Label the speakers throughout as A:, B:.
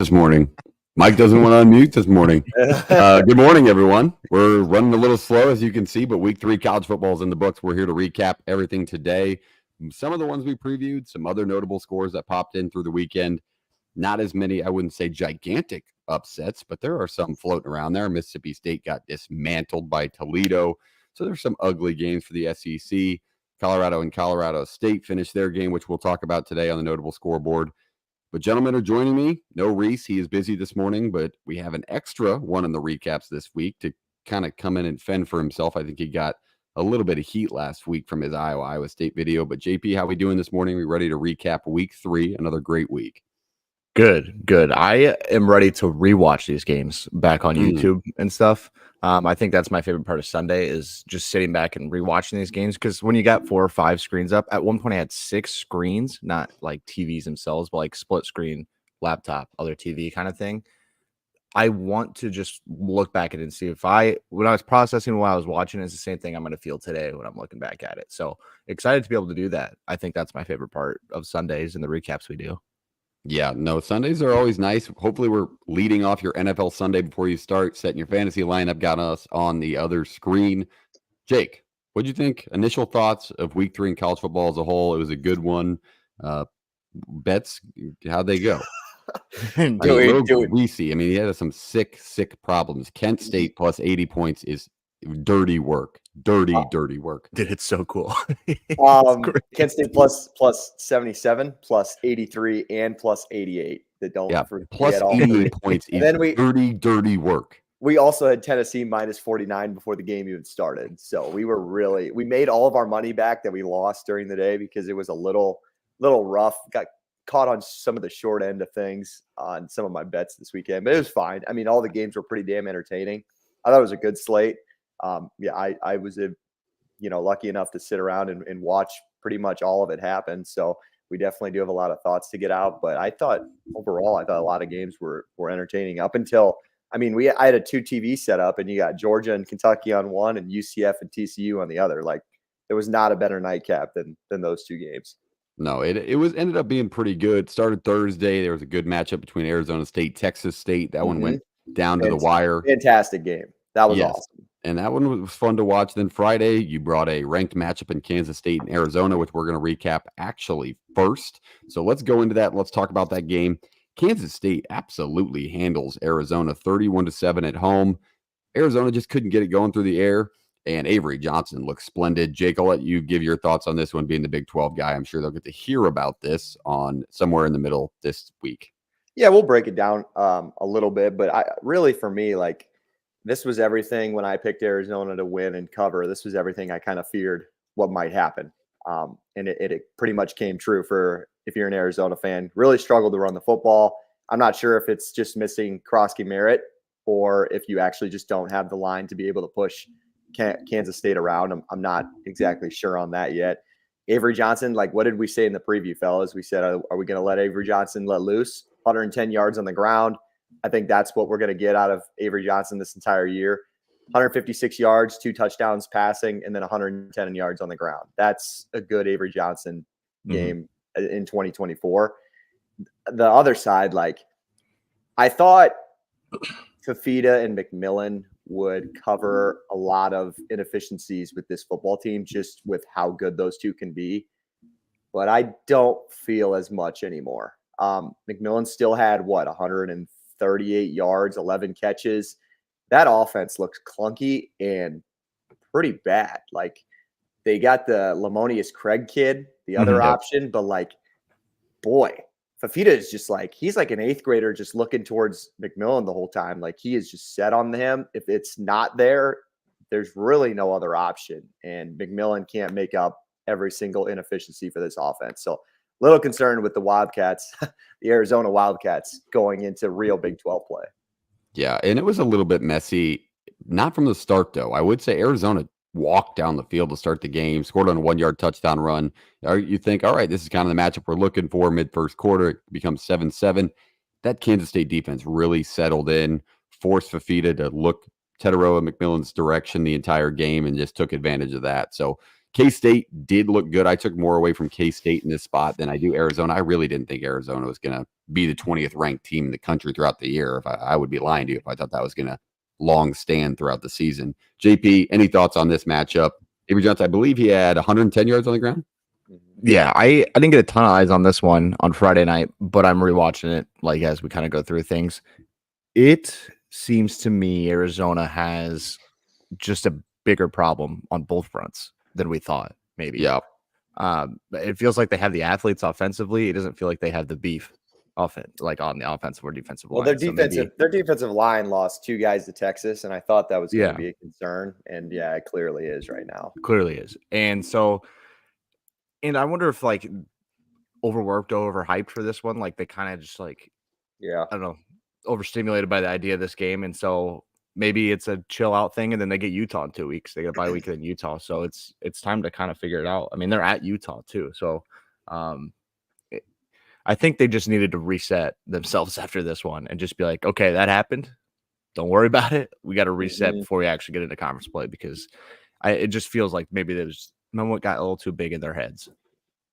A: this morning. Mike doesn't want to unmute this morning. Good morning, everyone. We're running a little slow, as you can see, but week 3 college football is in the books. We're here to recap everything today. Some of the ones we previewed, some other notable scores that popped in through the weekend. Not as many, I wouldn't say gigantic upsets, but there are some floating around there. Mississippi State got dismantled by Toledo. So there's some ugly games for the SEC. Colorado and Colorado State finished their game, which we'll talk about today on the notable scoreboard. But gentlemen are joining me. No Reese, he is busy this morning, but we have an extra one in the recaps this week to kind of come in and fend for himself. I think he got a little bit of heat last week from his Iowa State video. But JP, how we doing this morning? We ready to recap week 3, another great week?
B: Good. I am ready to rewatch these games back on YouTube and stuff. I think that's my favorite part of Sunday is just sitting back and rewatching these games, because when you got 4 or 5 screens up, at one point I had 6 screens, not like TVs themselves, but like split screen, laptop, other TV kind of thing. I want to just look back at it and see if when I was processing while I was watching, it's the same thing I'm going to feel today when I'm looking back at it. So excited to be able to do that. I think that's my favorite part of Sundays and the recaps we do.
A: Yeah, no, Sundays are always nice. Hopefully we're leading off your NFL Sunday before you start setting your fantasy lineup. Got us on the other screen. Jake, what'd you think? Initial thoughts of week 3 in college football as a whole? It was a good one. Bets, how'd they go? Greasy. I mean, he had some sick problems. Kent State plus 80 points is dirty work. Dirty work.
B: Dude, it's so cool.
C: Kent State plus 77, plus 83, and plus 88. That don't
A: plus 88 points is then dirty work.
C: We also had Tennessee minus 49 before the game even started. So we made all of our money back that we lost during the day because it was a little rough. Got caught on some of the short end of things on some of my bets this weekend, but it was fine. I mean, all the games were pretty damn entertaining. I thought it was a good slate. I was lucky enough to sit around and watch pretty much all of it happen. So we definitely do have a lot of thoughts to get out. But I thought overall, a lot of games were entertaining up until, I had a 2 TV setup, and you got Georgia and Kentucky on one and UCF and TCU on the other. Like, there was not a better nightcap than those 2 games.
A: No, it ended up being pretty good. Started Thursday. There was a good matchup between Arizona State, Texas State. That one went down to the wire.
C: Fantastic game. That was awesome.
A: And that one was fun to watch. Then Friday, you brought a ranked matchup in Kansas State and Arizona, which we're going to recap actually first. So let's go into that. Let's talk about that game. Kansas State absolutely handles Arizona 31-7 at home. Arizona just couldn't get it going through the air, and Avery Johnson looks splendid. Jake, I'll let you give your thoughts on this one, being the Big 12 guy. I'm sure they'll get to hear about this on somewhere in the middle this week.
C: Yeah, we'll break it down a little bit, but for me, this was everything when I picked Arizona to win and cover. This was everything I kind of feared what might happen. And it pretty much came true for, if you're an Arizona fan. Really struggled to run the football. I'm not sure if it's just missing Krosky Merritt or if you actually just don't have the line to be able to push Kansas State around. I'm not exactly sure on that yet. Avery Johnson, what did we say in the preview, fellas? We said, are we going to let Avery Johnson let loose? 110 yards on the ground. I think that's what we're going to get out of Avery Johnson this entire year. 156 yards, 2 touchdowns passing, and then 110 yards on the ground. That's a good Avery Johnson game in 2024. The other side, I thought Fafita and McMillan would cover a lot of inefficiencies with this football team, just with how good those 2 can be. But I don't feel as much anymore. McMillan still had 138 yards, 11 catches. That offense looks clunky and pretty bad. They got the Lamonius Craig kid, the other option, but boy, Fafita is just he's like an 8th grader just looking towards McMillan the whole time. He is just set on him. If it's not there, there's really no other option. And McMillan can't make up every single inefficiency for this offense. So little concerned with the Wildcats, the Arizona Wildcats, going into real Big 12 play.
A: Yeah, and it was a little bit messy. Not from the start, though. I would say Arizona walked down the field to start the game, scored on a 1-yard touchdown run. You think, all right, this is kind of the matchup we're looking for mid-first quarter. It becomes 7-7. That Kansas State defense really settled in, forced Fafita to look Teteroa McMillan's direction the entire game, and just took advantage of that. So K-State did look good. I took more away from K-State in this spot than I do Arizona. I really didn't think Arizona was going to be the 20th ranked team in the country throughout the year. If I would be lying to you if I thought that was going to long stand throughout the season. JP, any thoughts on this matchup? Avery Johnson, I believe he had 110 yards on the ground.
B: Yeah, I didn't get a ton of eyes on this one on Friday night, but I'm rewatching it like as we kind of go through things. It seems to me Arizona has just a bigger problem on both fronts than we thought, maybe.
A: Yeah.
B: It feels like they have the athletes offensively. It doesn't feel like they have the beef like on the offensive or defensive line.
C: Well, their defensive line lost 2 guys to Texas, and I thought that was going to be a concern. And yeah, it clearly is right now.
B: Clearly is. And so, and I wonder if like overworked, overhyped for this one, like they kind of just like, I don't know, overstimulated by the idea of this game. And so maybe it's a chill out thing, and then they get Utah in 2 weeks. They get a bye week in Utah. So it's time to kind of figure it out. I mean, they're at Utah too. So I think they just needed to reset themselves after this one and just be like, okay, that happened. Don't worry about it. We got to reset before we actually get into conference play, because it just feels like maybe there's moment got a little too big in their heads.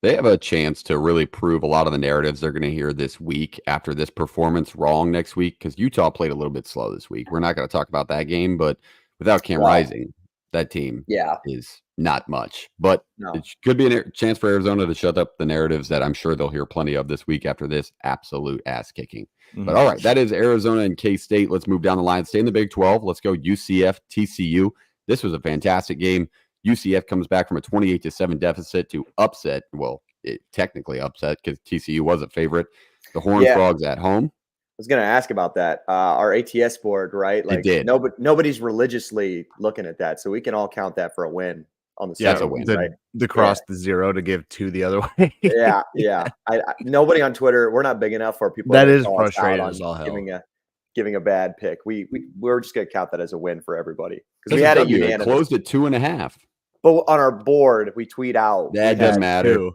A: They have a chance to really prove a lot of the narratives they're going to hear this week after this performance wrong next week, because Utah played a little bit slow this week. We're not going to talk about that game, but without Cam Rising, that team is not much. But it could be a chance for Arizona to shut up the narratives that I'm sure they'll hear plenty of this week after this absolute ass kicking. But all right, that is Arizona and K-State. Let's move down the line. Stay in the Big 12. Let's go UCF, TCU. This was a fantastic game. UCF comes back from a 28-7 deficit to upset. Well, it technically upset because TCU was a favorite. The Horned Frogs at home.
C: I was going to ask about that. Our ATS board, right? Like, nobody's religiously looking at that, so we can all count that for a win on the second win, right?
B: To cross the 0 to give 2 the other way.
C: yeah. Nobody on Twitter. We're not big enough for people.
B: That is frustrating as all hell.
C: Giving a bad pick. We're just going to count that as a win for everybody, because we had a unanimous.
A: Closed at 2.5.
C: But on our board, we tweet out.
A: That doesn't matter.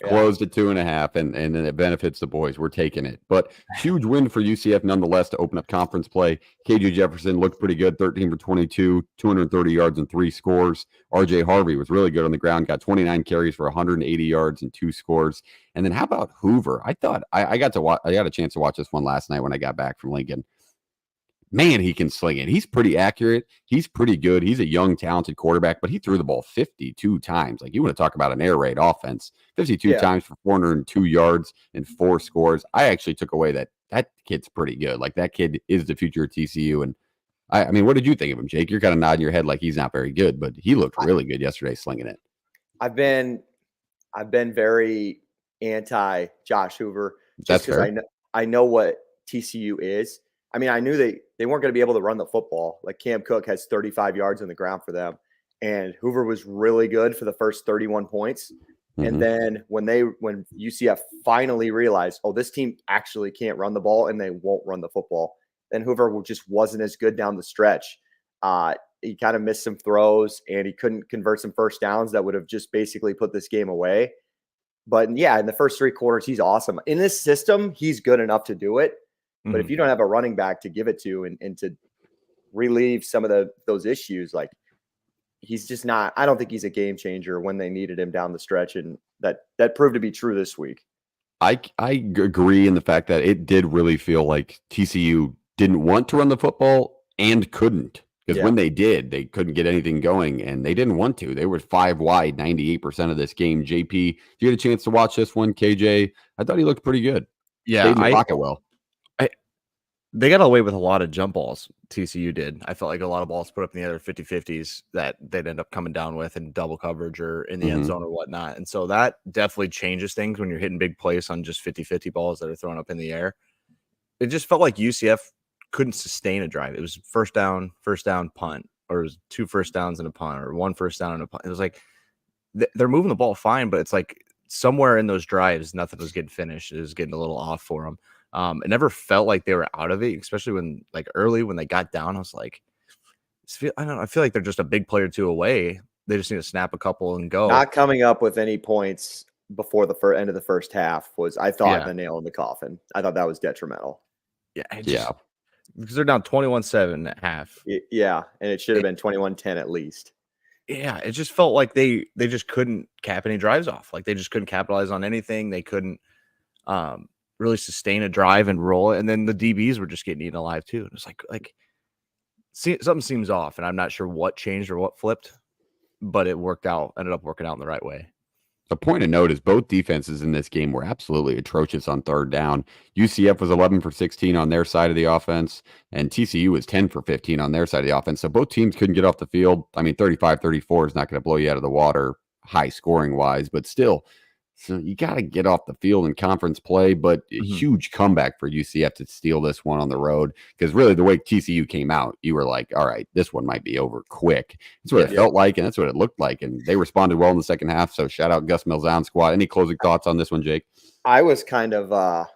A: Closed at 2.5, and then it benefits the boys. We're taking it. But huge win for UCF nonetheless to open up conference play. KJ Jefferson looked pretty good, 13 for 22, 230 yards and 3 scores. RJ Harvey was really good on the ground, got 29 carries for 180 yards and 2 scores. And then how about Hoover? I thought I got a chance to watch this one last night when I got back from Lincoln. Man, he can sling it. He's pretty accurate. He's pretty good. He's a young, talented quarterback, but he threw the ball 52 times. Like, you want to talk about an air raid offense. 52 times for 402 yards and 4 scores. I actually took away that kid's pretty good. Like, that kid is the future of TCU. And I mean, what did you think of him, Jake? You're kind of nodding your head like he's not very good, but he looked really good yesterday slinging it.
C: I've been very anti Josh Hoover just because I know what TCU is. I mean, I knew they weren't going to be able to run the football. Like, Cam Cook has 35 yards on the ground for them, and Hoover was really good for the first 31 points. And then when UCF finally realized, oh, this team actually can't run the ball and they won't run the football, then Hoover just wasn't as good down the stretch. He kind of missed some throws, and he couldn't convert some first downs that would have just basically put this game away. But yeah, in the first 3 quarters, he's awesome. In this system, he's good enough to do it. But if you don't have a running back to give it to and to relieve some of those issues, like, he's just not. I don't think he's a game changer when they needed him down the stretch, and that proved to be true this week.
A: I agree in the fact that it did really feel like TCU didn't want to run the football and couldn't, because when they did, they couldn't get anything going, and they didn't want to. They were 5 wide 98% of this game. JP, did you get a chance to watch this one? KJ, I thought he looked preted good.
B: Yeah,
A: I rock it well.
B: They got away with a lot of jump balls. TCU did. I felt like a lot of balls put up in the other 50-50s that they'd end up coming down with in double coverage or in the end zone or whatnot. And so that definitely changes things when you're hitting big plays on just 50-50 balls that are thrown up in the air. It just felt like UCF couldn't sustain a drive. It was first down, punt, or it was 2 first downs and a punt, or 1 first down and a punt. It was like they're moving the ball fine, but it's like somewhere in those drives, nothing was getting finished. It was getting a little off for them. It never felt like they were out of it, especially when, like, early when they got down, I was like, I feel like they're just a big play or 2 away. They just need to snap a couple and go.
C: Not coming up with any points before the end of the first half was, I thought, the nail in the coffin. I thought that was detrimental.
B: Yeah. Because they're down 21-7 at half.
C: Yeah, and it should have been 21-10 at least.
B: Yeah, it just felt like they just couldn't cap any drives off. Like, they just couldn't capitalize on anything. They couldn't really sustain a drive and roll it. And then the DBs were just getting eaten alive too. And it's something seems off, and I'm not sure what changed or what flipped, but it ended up working out in the right way.
A: The point of note is both defenses in this game were absolutely atrocious on third down. UCF was 11 for 16 on their side of the offense, and TCU was 10 for 15 on their side of the offense. So both teams couldn't get off the field. I mean, 35-34 is not going to blow you out of the water high scoring wise, but still, so you got to get off the field in conference play. But a huge comeback for UCF to steal this one on the road, because really the way TCU came out, you were like, all right, this one might be over quick. That's what it felt like, and that's what it looked like. And they responded well in the second half. So shout out Gus Malzahn squad. Any closing thoughts on this one, Jake?
C: I was kind of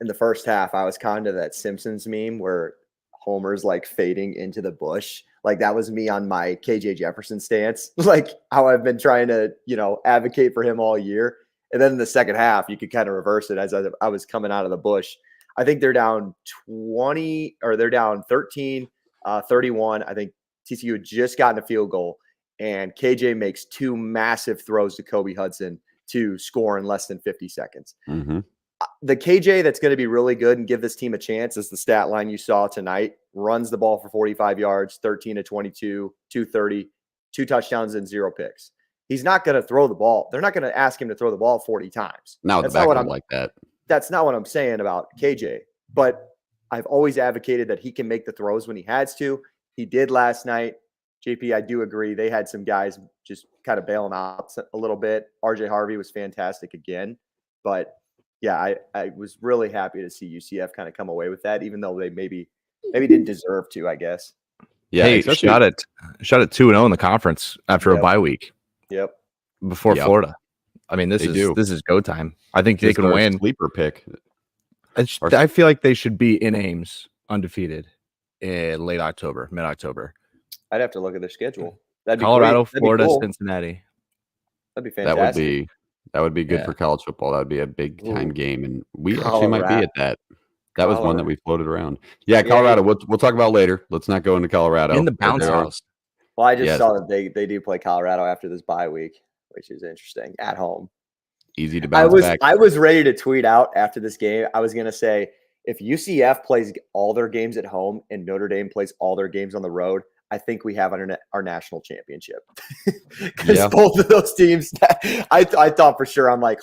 C: in the first half, I was kind of that Simpsons meme where Homer's like fading into the bush. Like that was me on my KJ Jefferson stance, like how I've been trying to, advocate for him all year. And then in the second half, you could kind of reverse it as I was coming out of the bush. I think they're down 20 or they're down 13, 31. I think TCU had just gotten a field goal, and KJ makes two massive throws to Kobe Hudson to score in less than 50 seconds.
A: Mm-hmm.
C: The KJ that's going to be really good and give this team a chance is the stat line you saw tonight. Runs the ball for 45 yards, 13 to 22, 230, 2 touchdowns and 0 picks. He's not going to throw the ball. They're not going to ask him to throw the ball 40 times.
A: Now
C: that's
A: not what I'm like that.
C: That's not what I'm saying about KJ. But I've always advocated that he can make the throws when he has to. He did last night. JP, I do agree. They had some guys just kind of bailing out a little bit. RJ Harvey was fantastic again. But yeah, I was really happy to see UCF kind of come away with that, even though they maybe didn't deserve to, I guess.
B: Yeah, hey, shot at 2-0 in the conference after a bye week.
C: Yep.
B: Before Florida. I mean, this is go time. I think they can win.
A: Sleeper pick.
B: I feel like they should be in Ames undefeated in late October, mid-October.
C: I'd have to look at their schedule. That'd be
B: Colorado,
C: great.
B: Florida,
C: cool.
B: Cincinnati.
C: That'd be fantastic.
A: That would be good for college football. That would be a big time game, and we actually might be at that. That was one that we floated around. Yeah, Colorado. We'll talk about later. Let's not go into Colorado.
B: In the bounce house.
C: Well, I just saw that they do play Colorado after this bye week, which is interesting, at home.
A: Easy to bounce back.
C: I was ready to tweet out after this game. I was going to say, if UCF plays all their games at home and Notre Dame plays all their games on the road, I think we have our national championship. Because both of those teams, I thought for sure, I'm like,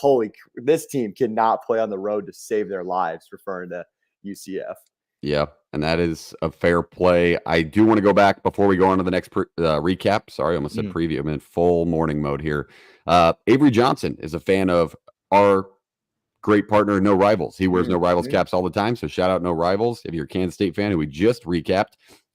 C: this team cannot play on the road to save their lives, referring to UCF.
A: Yeah, and that is a fair play. I do want to go back before we go on to the next recap. Sorry, I almost said preview. I'm in full morning mode here. Avery Johnson is a fan of our great partner, No Rivals. He wears No Rivals caps all the time, so shout out No Rivals. If you're a Kansas State fan who we just recapped,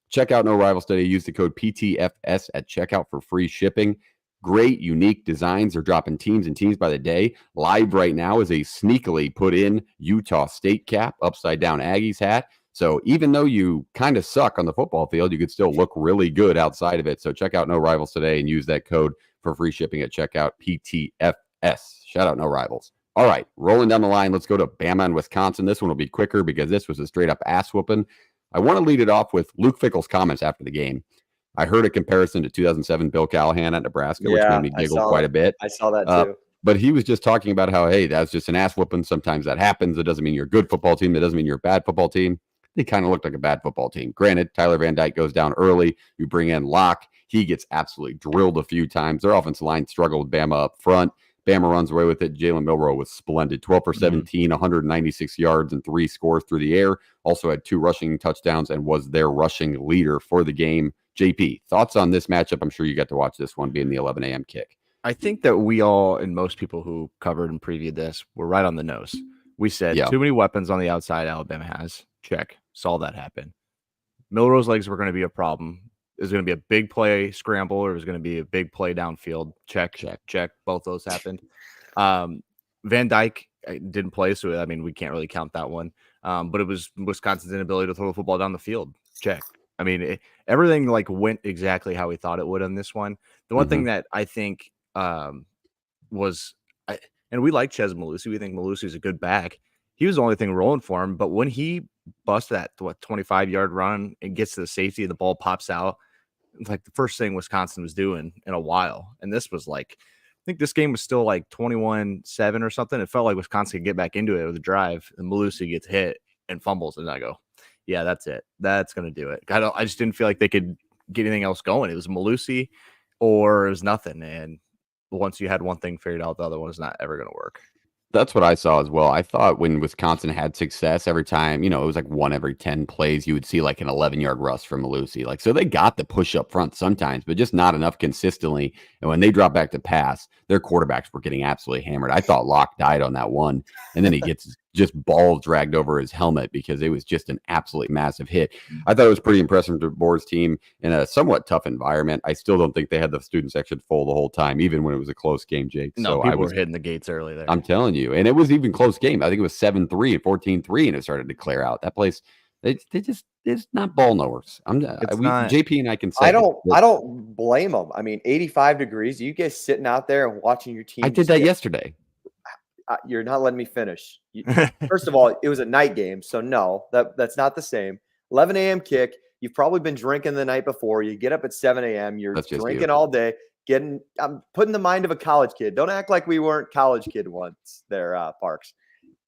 A: check out No Rivals today. Use the code PTFS at checkout for free shipping. Great, unique designs. They're dropping teams and teams by the day. Live right now is a sneakily put in Utah State cap, upside down Aggies hat. So even though you kind of suck on the football field, you could still look really good outside of it. So check out No Rivals today and use that code for free shipping at checkout, PTFS. Shout out No Rivals. All right, rolling down the line, let's go to Bama and Wisconsin. This one will be quicker because this was a straight-up ass whooping. I want to lead it off with Luke Fickell's comments after the game. I heard a comparison to 2007 Bill Callahan at Nebraska, which made me giggle quite a bit.
C: I saw that too.
A: But he was just talking about how, hey, that's just an ass whooping. Sometimes that happens. It doesn't mean you're a good football team. That doesn't mean you're a bad football team. They kind of looked like a bad football team. Granted, Tyler Van Dyke goes down early. You bring in Locke. He gets absolutely drilled a few times. Their offensive line struggled with Bama up front. Bama runs away with it. Jalen Milroe was splendid. 12 for 17, 196 yards and 3 scores through the air. Also had 2 rushing touchdowns and was their rushing leader for the game. JP, thoughts on this matchup? I'm sure you got to watch this one being the 11 a.m. kick.
B: I think that we all, and most people who covered and previewed this, were right on the nose. We said too many weapons on the outside Alabama has. Check. Saw that happen. Milroe's legs were going to be a problem. Is going to be a big play scramble, or is going to be a big play downfield? Check. Both those happened. Van Dyke didn't play, so I mean we can't really count that one. But it was Wisconsin's inability to throw the football down the field. Check. I mean everything went exactly how we thought it would on this one. The one thing that I think was, and we like Ches Malusi. We think Malusi's a good back. He was the only thing rolling for him. But when he busts that 25-yard run and gets to the safety, the ball pops out. It's like the first thing Wisconsin was doing in a while. And this was think this game was still like 21-7 or something. It felt like Wisconsin could get back into it with a drive, and Malusi gets hit and fumbles, and I go, yeah, that's it. That's going to do it. I just didn't feel like they could get anything else going. It was Malusi or it was nothing. And once you had one thing figured out, the other one is not ever going to work.
A: That's what I saw as well. I thought when Wisconsin had success, every time, it was like 1 every 10 plays, you would see like an 11-yard rush from Malusi. Like, so they got the push up front sometimes, but just not enough consistently. And when they dropped back to pass, their quarterbacks were getting absolutely hammered. I thought Locke died on that one. And then he gets just balls dragged over his helmet because it was just an absolutely massive hit. I thought it was pretty impressive to Bohr's team in a somewhat tough environment. I still don't think they had the student section full the whole time, even when it was a close game, Jake.
B: No,
A: so
B: people
A: I was
B: were hitting the gates early there.
A: I'm telling you. And it was even close game. I think it was 7-3 and 14-3, and it started to clear out. That place, it's not ball knowers. JP and I can say
C: I don't blame them. I mean, 85 degrees. You guys sitting out there and watching your team.
A: I did that yesterday.
C: You're not letting me finish. First of all, it was a night game, so no, that's not the same. 11 a.m. kick. You've probably been drinking the night before. You get up at 7 a.m. You're drinking all day. I'm putting the mind of a college kid. Don't act like we weren't college kid once there, Parks.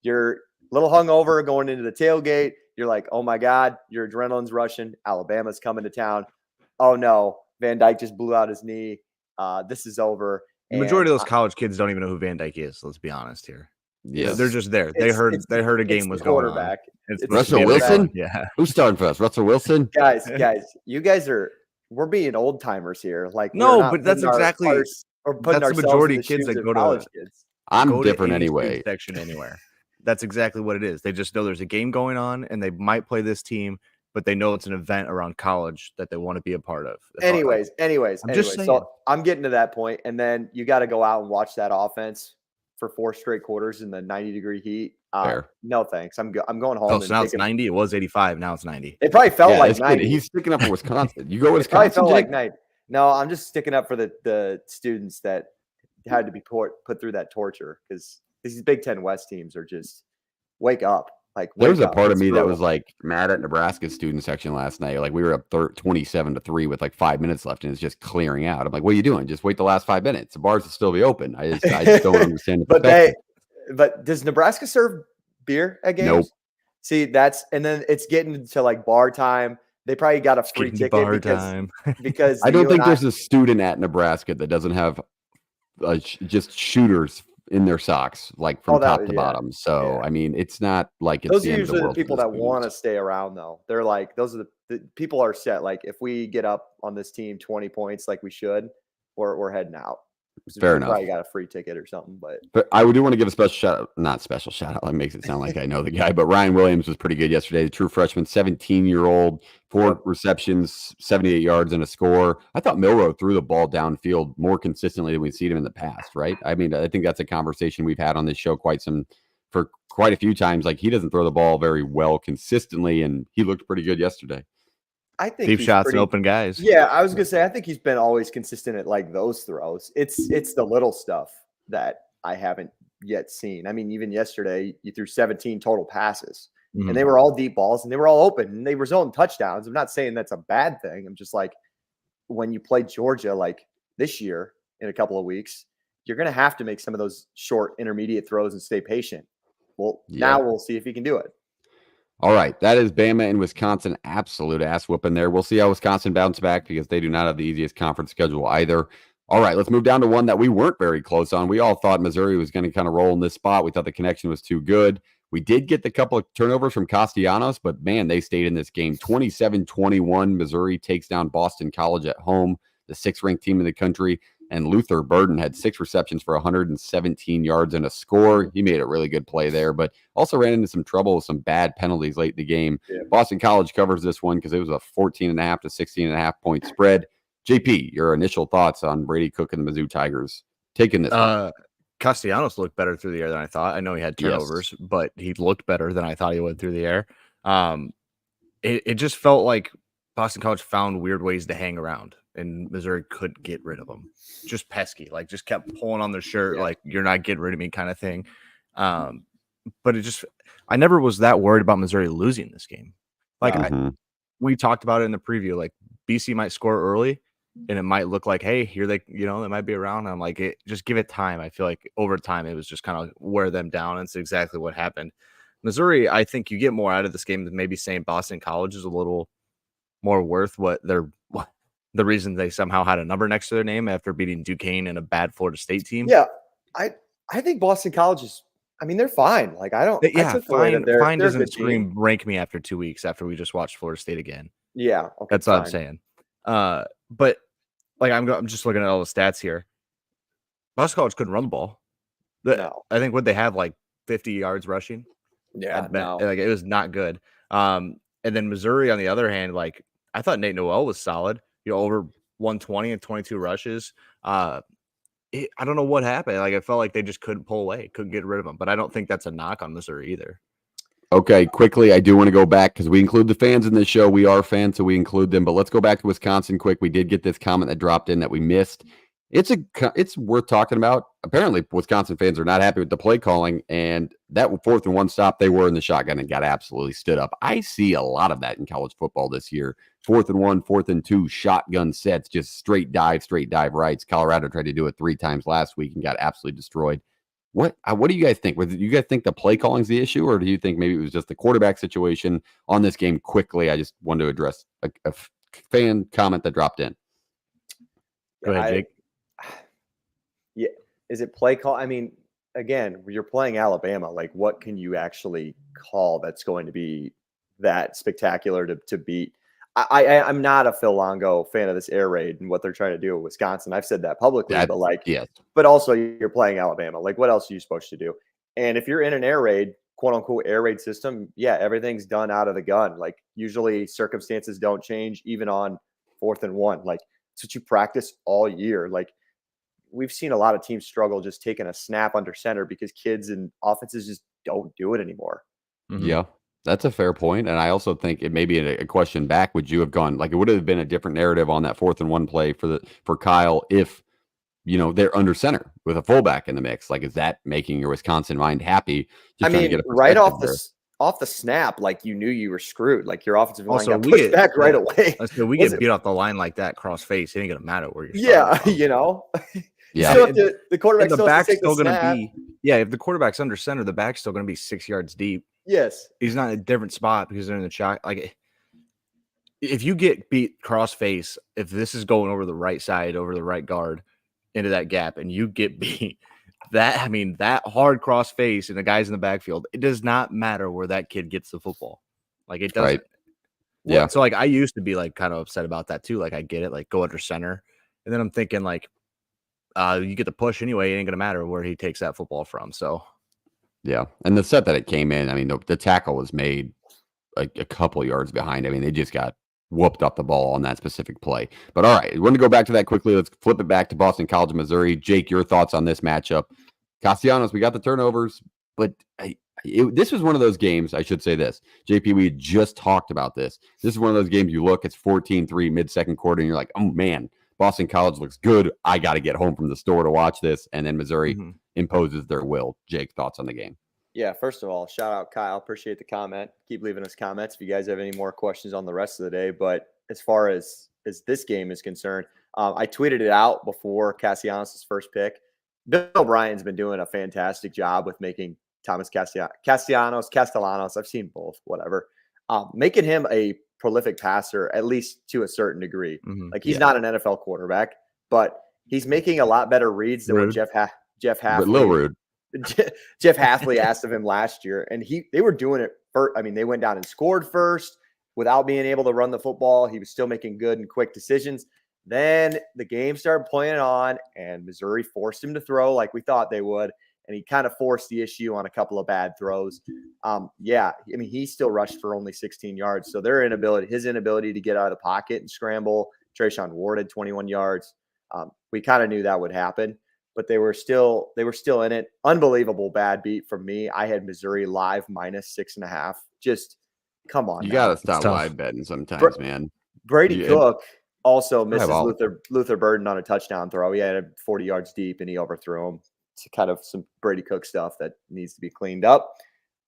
C: You're a little hungover going into the tailgate. You're like, oh my God, your adrenaline's rushing. Alabama's coming to town. Oh no, Van Dyke just blew out his knee. This is over.
B: The majority of those college kids don't even know who Van Dyke is. Let's be honest here.
A: Yeah,
B: they're just there. They heard a game was going on.
A: It's Russell Wilson.
B: Yeah,
A: who's starting for us? Russell Wilson.
C: Guys, you guys we're being old timers here. Like
B: no, but that's exactly
C: that's the majority of kids that go to
B: college.
A: I'm different anyway.
B: Section anywhere. That's exactly what it is. They just know there's a game going on, and they might play this team, but they know it's an event around college that they want to be a part of.
C: Anyways, so I'm getting to that point, and then you got to go out and watch that offense for 4 straight quarters in the 90-degree heat. No thanks. I'm going home.
B: Oh, so now it's 90. It was 85. Now it's 90.
C: It probably felt like 90.
A: He's sticking up for Wisconsin. You go Wisconsin.
C: It probably felt like 90. No, I'm just sticking up for the students that had to be put through that torture, because these Big Ten West teams are just wake up. Like,
A: there was a part of me that was like mad at Nebraska student section last night. Like, we were up 27-3 with like 5 minutes left, and it's just clearing out. I'm like, what are you doing? Just wait the last 5 minutes. The bars will still be open. I just don't understand.
C: But does Nebraska serve beer at games?
A: Nope.
C: See, and then it's getting to like bar time. They probably got a free ticket because
A: I don't think there's a student at Nebraska that doesn't have just shooters in their socks, like from top to bottom. So I mean, it's not like it's
C: those are usually the people that want to stay around, though. They're like, those are the people are set. Like, if we get up on this team 20 points like we should, we're heading out.
A: Fair enough.
C: Probably got a free ticket or something,
A: but I do want to give a special shout out. Not special shout out. That makes it sound like I know the guy, but Ryan Williams was pretty good yesterday. The true freshman, 17-year-old, 4 receptions, 78 yards and a score. I thought Milroe threw the ball downfield more consistently than we've seen him in the past, right? I mean, I think that's a conversation we've had on this show quite a few times. Like, he doesn't throw the ball very well consistently, and he looked pretty good yesterday.
C: I think
B: deep shots and open guys.
C: Yeah, I was gonna say, I think he's been always consistent at like those throws. It's the little stuff that I haven't yet seen. I mean, even yesterday, you threw 17 total passes, and they were all deep balls, and they were all open, and they resulted in touchdowns. I'm not saying that's a bad thing. I'm just like, when you play Georgia like this year in a couple of weeks, you're gonna have to make some of those short intermediate throws and stay patient. Well, now we'll see if he can do it.
A: All right, that is Bama and Wisconsin. Absolute ass whooping there. We'll see how Wisconsin bounce back, because they do not have the easiest conference schedule either. All right, let's move down to one that we weren't very close on. We all thought Missouri was going to kind of roll in this spot. We thought the connection was too good. We did get the couple of turnovers from Castellanos, but man, they stayed in this game. 27-21, Missouri takes down Boston College at home, the 6th-ranked team in the country. And Luther Burden had 6 receptions for 117 yards and a score. He made a really good play there, but also ran into some trouble with some bad penalties late in the game. Yeah. Boston College covers this one because it was a 14.5 to 16.5 point spread. JP, your initial thoughts on Brady Cook and the Mizzou Tigers taking this one?
B: Castellanos looked better through the air than I thought. I know he had turnovers, but he looked better than I thought he would through the air. It just felt like Boston College found weird ways to hang around, and Missouri couldn't get rid of them. Just pesky, like just kept pulling on their shirt, like, you're not getting rid of me kind of thing. But I never was that worried about Missouri losing this game. Like, we talked about it in the preview, like BC might score early, and it might look like, hey, here they might be around. I'm like, just give it time. I feel like over time it was just kind of wear them down. And it's exactly what happened. Missouri, I think you get more out of this game than maybe saying Boston College is a little more worth the reason they somehow had a number next to their name after beating Duquesne and a bad Florida State team.
C: Yeah, I think Boston College is. I mean, they're fine. Like I took away that
B: fine
C: they're
B: doesn't scream rank me after 2 weeks after we just watched Florida State again.
C: Yeah, okay,
B: that's all I'm saying. But like I'm just looking at all the stats here. Boston College couldn't run the ball.
C: No.
B: I think would they have like 50 yards rushing?
C: Yeah, no.
B: Like it was not good. And then Missouri on the other hand, like I thought Nate Noel was solid. Over 120 and 22 rushes. I don't know what happened. Like I felt like they just couldn't pull away, couldn't get rid of him. But I don't think that's a knock on Missouri either.
A: Okay, quickly, I do want to go back because we include the fans in this show. We are fans, so we include them. But let's go back to Wisconsin quick. We did get this comment that dropped in that we missed. It's worth talking about. Apparently, Wisconsin fans are not happy with the play calling, and that 4th and 1 stop, they were in the shotgun and got absolutely stood up. I see a lot of that in college football this year. 4th and 1, 4th and 2, shotgun sets, just straight dive rights. Colorado tried to do it 3 times last week and got absolutely destroyed. What do you guys think? Do you guys think the play calling is the issue, or do you think maybe it was just the quarterback situation on this game? Quickly, I just wanted to address a fan comment that dropped in.
B: Go ahead, Jake.
C: Yeah, is it play call? I mean, again, you're playing Alabama. Like, what can you actually call that's going to be that spectacular to beat? I'm not a Phil Longo fan of this air raid and what they're trying to do at Wisconsin. I've said that publicly, but also you're playing Alabama. Like, what else are you supposed to do? And if you're in an air raid, quote unquote air raid system, yeah, everything's done out of the gun. Like usually circumstances don't change even on 4th and 1. Like it's what you practice all year. Like we've seen a lot of teams struggle just taking a snap under center because kids and offenses just don't do it anymore.
A: Mm-hmm. Yeah. That's a fair point. And I also think it may be a question back. Would you have gone like it would have been a different narrative on that 4th and 1 play for Kyle if they're under center with a fullback in the mix? Like, is that making your Wisconsin mind happy?
C: I mean, right off the snap, like you knew you were screwed. Like your offensive line got pushed back right away.
B: So we get beat off the line like that cross face. It ain't gonna matter where you're.
C: Yeah,
A: Yeah,
C: the quarterback's
B: the back's still gonna be. Yeah, if the quarterback's under center, the back's still gonna be 6 yards deep.
C: Yes.
B: He's not in a different spot because they're in the shot. Like, if you get beat cross face, if this is going over the right side, over the right guard, into that gap, and you get beat, that hard cross face and the guys in the backfield, it does not matter where that kid gets the football. Like, it doesn't.
A: Right. Yeah.
B: So, like, I used to be, like, kind of upset about that, too. Like, I get it. Like, go under center. And then I'm thinking, like, you get the push anyway. It ain't going to matter where he takes that football from. So,
A: yeah. And the set that it came in, I mean, the tackle was made like a couple yards behind. I mean, they just got whooped up the ball on that specific play. But all right, we're going to go back to that quickly. Let's flip it back to Boston College, Missouri. Jake, your thoughts on this matchup? Castellanos, we got the turnovers, but this was one of those games. I should say this. JP, we had just talked about this. This is one of those games you look, it's 14-3 mid-second quarter, and you're like, oh, man, Boston College looks good. I got to get home from the store to watch this. And then Missouri imposes their will. Jake, thoughts on the game?
C: Yeah, first of all, shout out Kyle. Appreciate the comment. Keep leaving us comments if you guys have any more questions on the rest of the day. But as far as this game is concerned, I tweeted it out before Castellanos' first pick. Bill O'Brien's been doing a fantastic job with making Thomas Castellanos, I've seen both, whatever, making him a prolific passer, at least to a certain degree. Like he's not an NFL quarterback, but he's making a lot better reads than what Jeff Hafley.
A: A little rude.
C: Jeff Hafley asked of him last year, and they were doing it first. I mean, they went down and scored first without being able to run the football. He was still making good and quick decisions. Then the game started playing on, and Missouri forced him to throw like we thought they would, and he kind of forced the issue on a couple of bad throws. Yeah, I mean, he still rushed for only 16 yards. So his inability to get out of the pocket and scramble. Trayshawn Ward had 21 yards. We kind of knew that would happen. But they were still in it. Unbelievable bad beat from me. I had Missouri live -6.5. Just come on.
A: You got to stop live betting sometimes, man.
C: Brady Cook also misses Luther Burden on a touchdown throw. He had 40 yards deep and he overthrew him. It's kind of some Brady Cook stuff that needs to be cleaned up.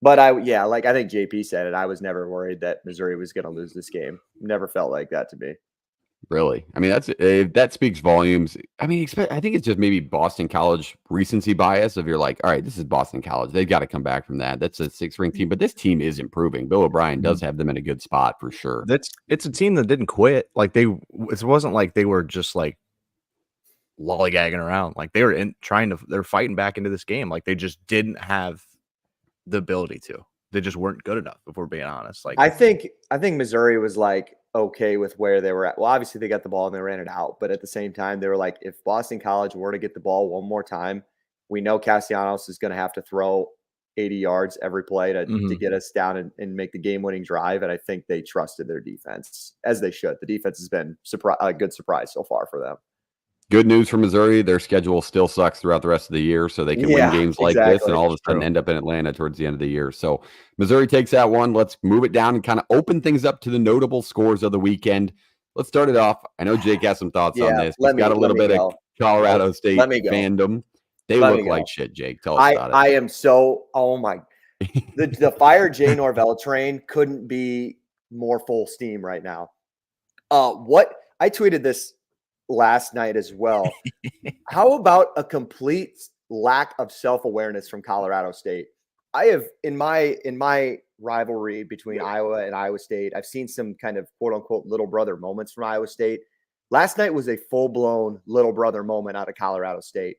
C: But I think JP said it. I was never worried that Missouri was going to lose this game. Never felt like that to me.
A: Really? I mean, that speaks volumes. I mean, I think it's just maybe Boston College recency bias of you're like, all right, this is Boston College. They've got to come back from that. That's a 6th-ranked team, but this team is improving. Bill O'Brien does have them in a good spot for sure.
B: It's a team that didn't quit. Like it wasn't like they were just like lollygagging around. Like they were they're fighting back into this game. Like they just didn't have the ability to. They just weren't good enough, if we're being honest. Like
C: I think Missouri was like okay with where they were at. Well, obviously they got the ball and they ran it out, but at the same time, they were like, if Boston College were to get the ball one more time, we know Castellanos is going to have to throw 80 yards every play to get us down and make the game-winning drive. And I think they trusted their defense, as they should. The defense has been a good surprise so far for them.
A: Good news for Missouri. Their schedule still sucks throughout the rest of the year, so they can win games like this and all of a sudden end up in Atlanta towards the end of the year. So Missouri takes that one. Let's move it down and kind of open things up to the notable scores of the weekend. Let's start it off. I know Jake has some thoughts on this. He's got a little bit of Colorado State fandom. They look like shit, Jake. Tell us about it.
C: I am so – oh, my – the fire Jay Norvell train couldn't be more full steam right now. I tweeted this last night as well. How about a complete lack of self-awareness from Colorado State? I have in my rivalry between Iowa and Iowa State, I've seen some kind of quote unquote little brother moments from Iowa State. Last night was a full-blown little brother moment out of Colorado State.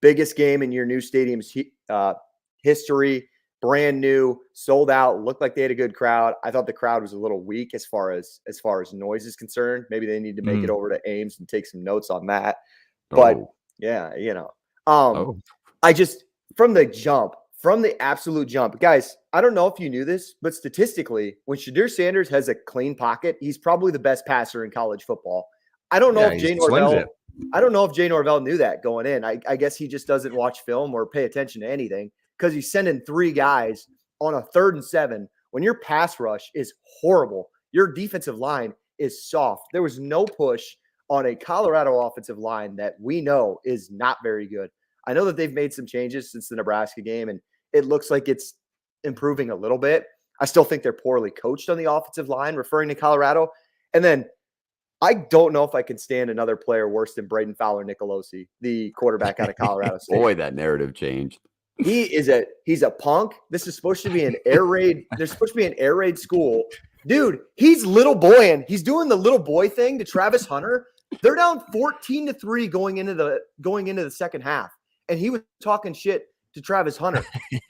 C: Biggest game in your new stadium's history, brand new, sold out, looked like they had a good crowd. I thought the crowd was a little weak as far as noise is concerned. Maybe they need to make it over to Ames and take some notes on that. But yeah, I just from the absolute jump, guys, I don't know if you knew this, but statistically, when Shadir Sanders has a clean pocket, he's probably the best passer in college football. I don't know if Jay Norvell knew that going in. I guess he just doesn't watch film or pay attention to anything, because he's sending 3 guys on a 3rd and 7 when your pass rush is horrible. Your defensive line is soft. There was no push on a Colorado offensive line that we know is not very good. I know that they've made some changes since the Nebraska game, and it looks like it's improving a little bit. I still think they're poorly coached on the offensive line, referring to Colorado. And then I don't know if I can stand another player worse than Braden Fowler-Nicolosi, the quarterback out of Colorado State.
A: Boy, that narrative changed.
C: He's a punk. This is supposed to be an air raid. There's supposed to be an air raid school. Dude, he's little boying. He's doing the little boy thing to Travis Hunter. They're down 14-3 going into the second half. And he was talking shit to Travis Hunter.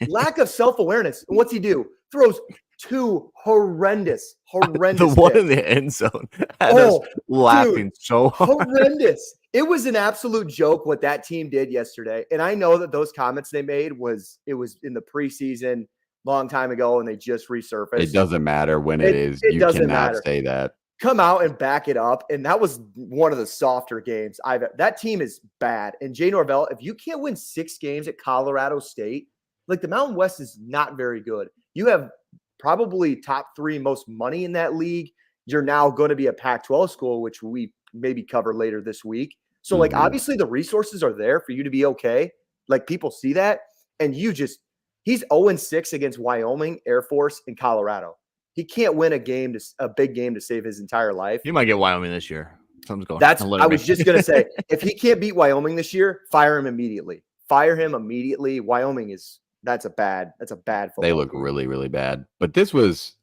C: Lack of self-awareness. And what's he do? Throws 2 horrendous
B: the one
C: picks.
B: In the end zone. I was laughing so hard.
C: Horrendous. It was an absolute joke what that team did yesterday. And I know that those comments they made was in the preseason long time ago, and they just resurfaced.
A: It doesn't matter when it is. You cannot say that.
C: Come out and back it up. And that was one of the softer games that team is bad. And Jay Norvell, if you can't win 6 games at Colorado State, like the Mountain West is not very good. You have probably top 3 most money in that league. You're now going to be a Pac-12 school, which we maybe cover later this week. So like, obviously the resources are there for you to be okay. Like people see that, and he's 0-6 against Wyoming, Air Force, and Colorado. He can't win a big game to save his entire life.
B: You might get Wyoming this year. Something's going.
C: I was just going to say, if he can't beat Wyoming this year, fire him immediately. Wyoming that's a bad football.
A: They look really, really bad. But it was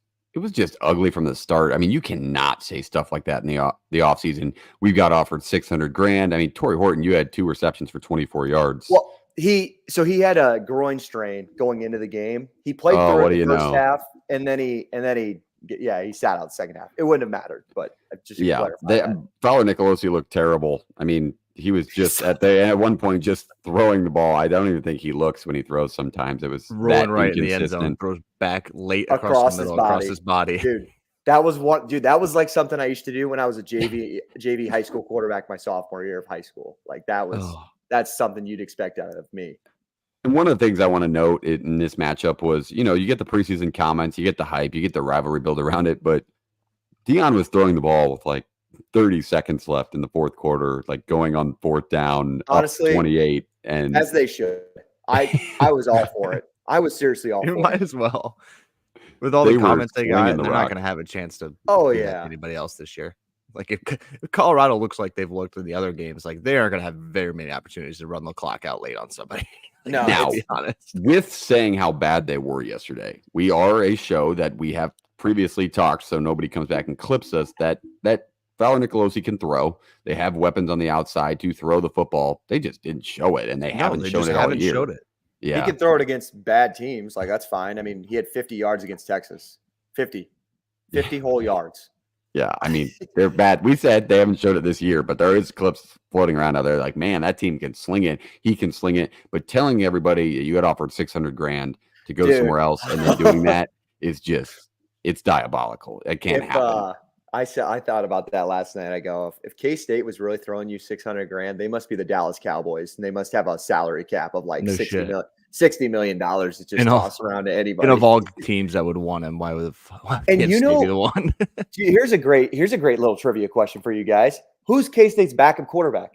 A: just ugly from the start. I mean, you cannot say stuff like that in the offseason. We've got offered $600,000. I mean, Torrey Horton, you had 2 receptions for 24 yards.
C: Well, he had a groin strain going into the game. He played through the first half, and then he sat out the second half. It wouldn't have mattered, but just
A: Fowler-Nicolosi looked terrible. I mean, he was just at one point just throwing the ball. I don't even think he looks when he throws. Sometimes it was
B: rolling right in the end zone, throws back late across the middle, across his body.
C: Dude, that was like something I used to do when I was a JV high school quarterback my sophomore year of high school. Like that's something you'd expect out of me.
A: And one of the things I want to note in this matchup was, you get the preseason comments, you get the hype, you get the rivalry build around it, but Deion was throwing the ball with like 30 seconds left in the 4th quarter, like going on 4th down, honestly, 28, and
C: as they should. I was all for it. I was seriously all for it.
B: You might as well. With all the comments they got, they're not going to have a chance to
C: beat
B: anybody else this year. Like if Colorado looks like they've looked in the other games, like they aren't going to have very many opportunities to run the clock out late on somebody.
C: No,
A: Now,
B: to be honest.
A: with saying how bad they were yesterday, we are a show that we have previously talked, so nobody comes back and clips us, that Fowler Nicolosi can throw. They have weapons on the outside to throw the football. They just didn't show it, and they haven't shown it all year.
B: Showed it.
A: Yeah.
C: He can throw it against bad teams. Like, that's fine. I mean, he had 50 yards against Texas. 50 whole yards.
A: Yeah, I mean, they're bad. We said they haven't showed it this year, but there is clips floating around out there like, man, that team can sling it. He can sling it. But telling everybody you had offered $600,000 to go somewhere else and then doing that is just, it's diabolical. It can't happen.
C: I thought about that last night. I go, if K-State was really throwing you $600,000, they must be the Dallas Cowboys, and they must have a salary cap of like $60 million to just toss around to anybody.
B: And of all teams that would want him, why would
C: and
B: be the one?
C: Here's a great little trivia question for you guys. Who's K-State's backup quarterback?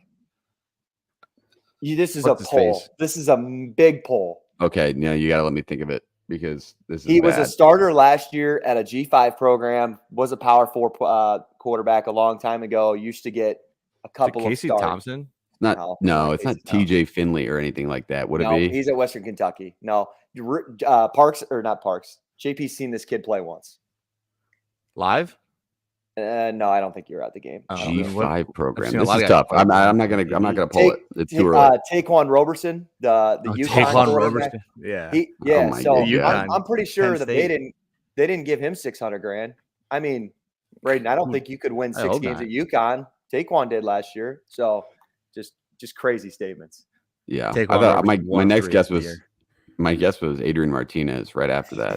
C: This is a poll. This is a big poll.
A: Okay, now you got to let me think of it because
C: he was a starter last year at a G5 program. Was a Power 4 quarterback a long time ago. Used to get a couple of
B: Casey
C: starts.
B: Thompson.
A: No, it's not TJ Finley or anything like that. Would it be?
C: He's at Western Kentucky. No, Parks or not Parks. JP's seen this kid play once.
B: Live?
C: No, I don't think you're at the game.
A: G5 program. This is tough. I'm not gonna pull it. It's too early.
C: Taquan Roberson, the
B: Taquan Roberson. Yeah.
C: I'm pretty sure that they didn't give him $600,000. I mean, Braden, I don't think you could win 6 games at UConn. Taquan did last year. So just crazy statements.
A: Yeah. I thought my next guess was Adrian Martinez right after that.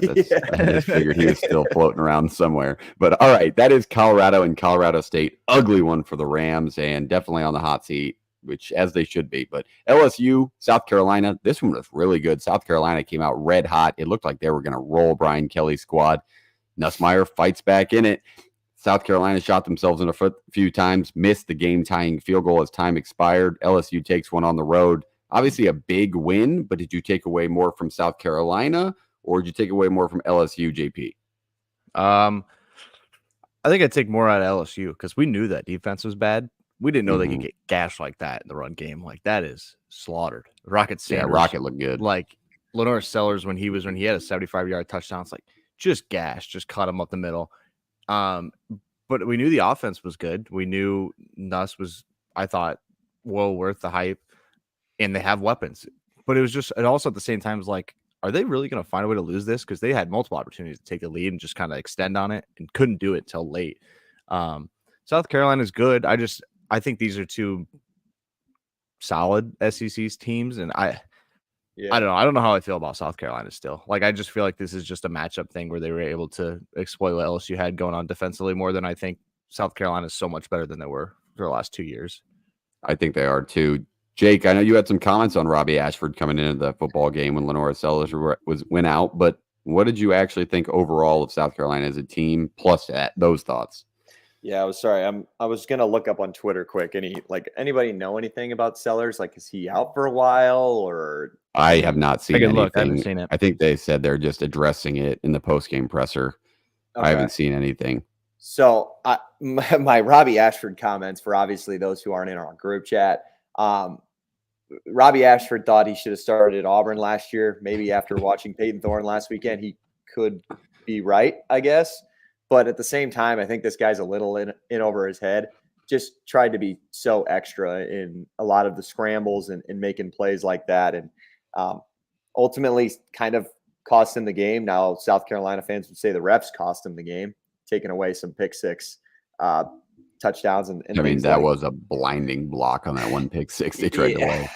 A: I just figured he was still floating around somewhere. But all right, that is Colorado and Colorado State. Ugly one for the Rams and definitely on the hot seat, which as they should be. But LSU, South Carolina, this one was really good. South Carolina came out red hot. It looked like they were going to roll Brian Kelly's squad. Nussmeier fights back in it. South Carolina shot themselves in the foot a few times, missed the game-tying field goal as time expired. LSU takes one on the road. Obviously a big win, but did you take away more from South Carolina or did you take away more from LSU, JP?
B: I think I'd take more out of LSU because we knew that defense was bad. We didn't know they could get gashed like that in the run game. Like that is slaughtered. Rocket
A: looked good.
B: Like Lenore Sellers when he had a 75-yard touchdown, it's like just gash, just cut him up the middle. But we knew the offense was good. We knew Nuss was, I thought, well worth the hype. And they have weapons, but it was just, and also at the same time, was like, are they really going to find a way to lose this? Because they had multiple opportunities to take the lead and just kind of extend on it and couldn't do it till late. South Carolina is good. I think these are two solid SEC's teams, and I don't know. I don't know how I feel about South Carolina still. Like, I just feel like this is just a matchup thing where they were able to exploit what LSU had going on defensively more than I think South Carolina is so much better than they were for the last 2 years.
A: I think they are too. Jake, I know you had some comments on Robbie Ashford coming into the football game when Lenora Sellers went out, but what did you actually think overall of South Carolina as a team? Plus those thoughts.
C: Yeah, I was gonna look up on Twitter quick. Anybody know anything about Sellers? Like, is he out for a while or?
A: I have not seen anything.
B: Look, I haven't seen it.
A: I think they said they're just addressing it in the post-game presser. Okay. I haven't seen anything.
C: So my Robbie Ashford comments for obviously those who aren't in our group chat. Robbie Ashford thought he should have started at Auburn last year. Maybe after watching Peyton Thorne last weekend, he could be right, I guess. But at the same time, I think this guy's a little in over his head. Just tried to be so extra in a lot of the scrambles and making plays like that. And ultimately kind of cost him the game. Now, South Carolina fans would say the refs cost him the game, taking away some pick six touchdowns. And
A: I mean, that was a blinding block on that one pick six they tried to lay.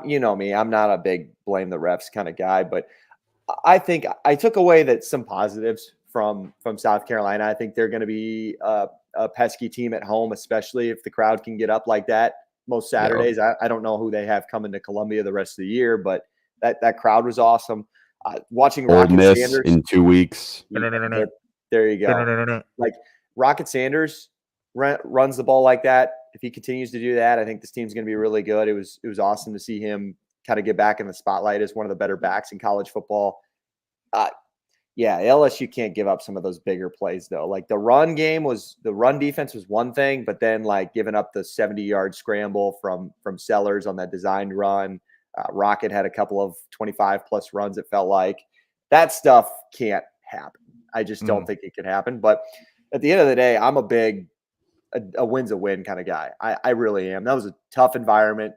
C: You know me, I'm not a big blame the refs kind of guy, but I think I took away that some positives from South Carolina. I think they're going to be a pesky team at home, especially if the crowd can get up like that most Saturdays. Yeah. I don't know who they have coming to Columbia the rest of the year, but that crowd was awesome. Watching Rocket Sanders
A: in 2 weeks.
C: There you go. Like Rocket Sanders runs the ball like that. If he continues to do that, I think this team's going to be really good. It was awesome to see him kind of get back in the spotlight as one of the better backs in college football. Yeah, LSU can't give up some of those bigger plays though. Like the run defense was one thing, but then like giving up the 70-yard scramble from Sellers on that designed run. Rocket had a couple of 25+ runs. It felt like that stuff can't happen. I just don't think it can happen. But at the end of the day, I'm a win's a win kind of guy. I really am. That was a tough environment,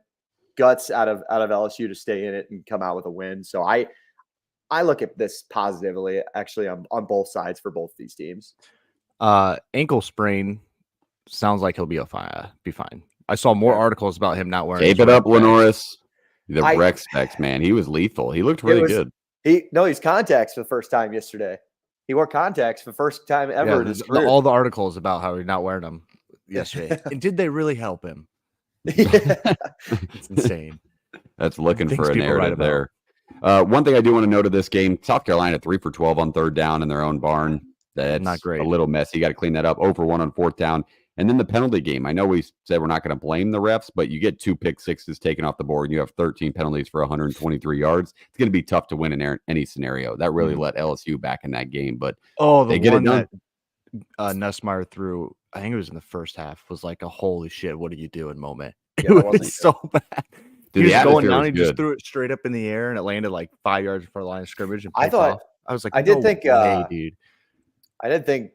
C: guts out of LSU to stay in it and come out with a win. So I look at this positively, actually, on both sides for both these teams.
B: Ankle sprain sounds like he'll be fine. I saw more articles about him not wearing.
A: Tape it up, Lenoris. The rec specs, man. He was lethal. He looked really good.
C: He's contacts for the first time yesterday. He wore contacts for the first time ever.
B: Yeah, all the articles about how he's not wearing them yesterday. And did they really help him? It's insane.
A: That's looking for a narrative there. One thing I do want to note of this game, South Carolina 3 for 12 on third down in their own barn. That's
B: not great.
A: A little messy. You got to clean that up. 0 for 1 on fourth down. And then the penalty game. I know we said we're not going to blame the refs, but you get 2 pick sixes taken off the board and you have 13 penalties for 123 yards. It's going to be tough to win in any scenario. That really let LSU back in that game. But
B: they get it done. Nussmeier threw, I think it was in the first half, was like a holy shit, what are you doing moment.
C: Yeah,
B: it was so bad.
A: Dude,
B: he was going down, he just threw it straight up in the air and it landed like 5 yards before the line of scrimmage. And I was like,
C: I did think,
B: dude.
C: I didn't think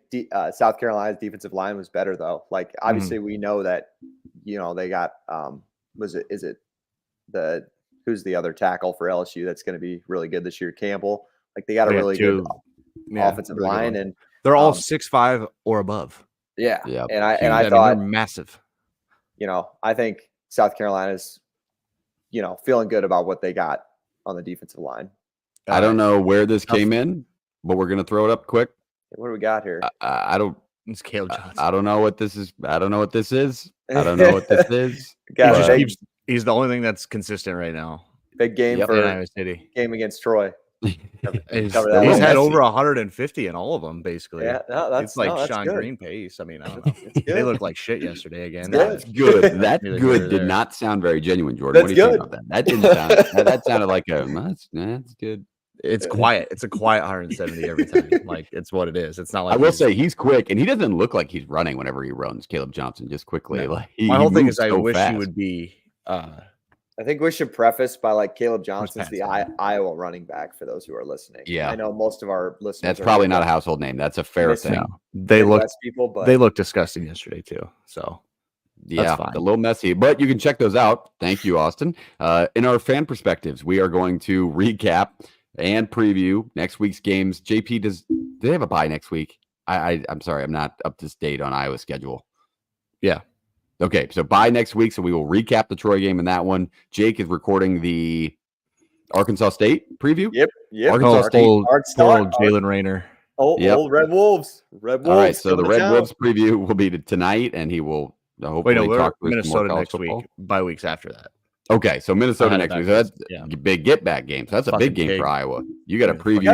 C: South Carolina's defensive line was better though. Like obviously we know that, they got who's the other tackle for LSU that's going to be really good this year, Campbell. Like they got a really good offensive line, and
B: they're all 6'5" or above.
C: Yeah. And I thought
B: they're massive.
C: I think South Carolina's feeling good about what they got on the defensive line.
A: I don't know where this came in, but we're going to throw it up quick.
C: What do we got here?
A: I don't.
B: It's Caleb Johnson.
A: I don't know what this is. I don't know what this is.
B: He's the only thing that's consistent right now.
C: Big game for
B: Iowa City.
C: Game against Troy.
B: He's had over 150 in all of them, basically.
C: Yeah,
B: that's Sean
C: good.
B: Green pace. I mean, I don't know. They look like shit yesterday again.
A: That's good. That good did not sound very genuine, Jordan. What do you think about that? That didn't sound. That sounded like that's good.
B: It's quiet. It's a quiet 170 every time. Like it's what it is. It's not like
A: I will say he's quick, and he doesn't look like he's running whenever he runs. Caleb Johnson just quickly.
B: No.
A: Like
B: my whole thing is, I wish he would be.
C: I think we should preface by like Caleb Johnson's the Iowa running back for those who are listening.
A: Yeah,
C: I know most of our listeners.
A: That's probably not a household name. That's a fair thing.
B: They look disgusting yesterday too. So
A: yeah, a little messy, but you can check those out. Thank you, Austin. In our fan perspectives, we are going to recap and preview next week's games. JP, do they have a bye next week? I'm sorry, I'm not up to date on Iowa's schedule.
B: Yeah.
A: Okay, so bye next week. So we will recap the Troy game in that one. Jake is recording the Arkansas State preview.
C: Yep.
B: Arkansas State. Jalen Rayner.
C: Old Red Wolves. All
A: right, so the Red Wolves preview will be tonight, and he will hopefully talk to
B: Minnesota next week. Bye weeks after that.
A: Okay, so Minnesota next week. So that's a big get back game. So that's a big game for Iowa. You got to preview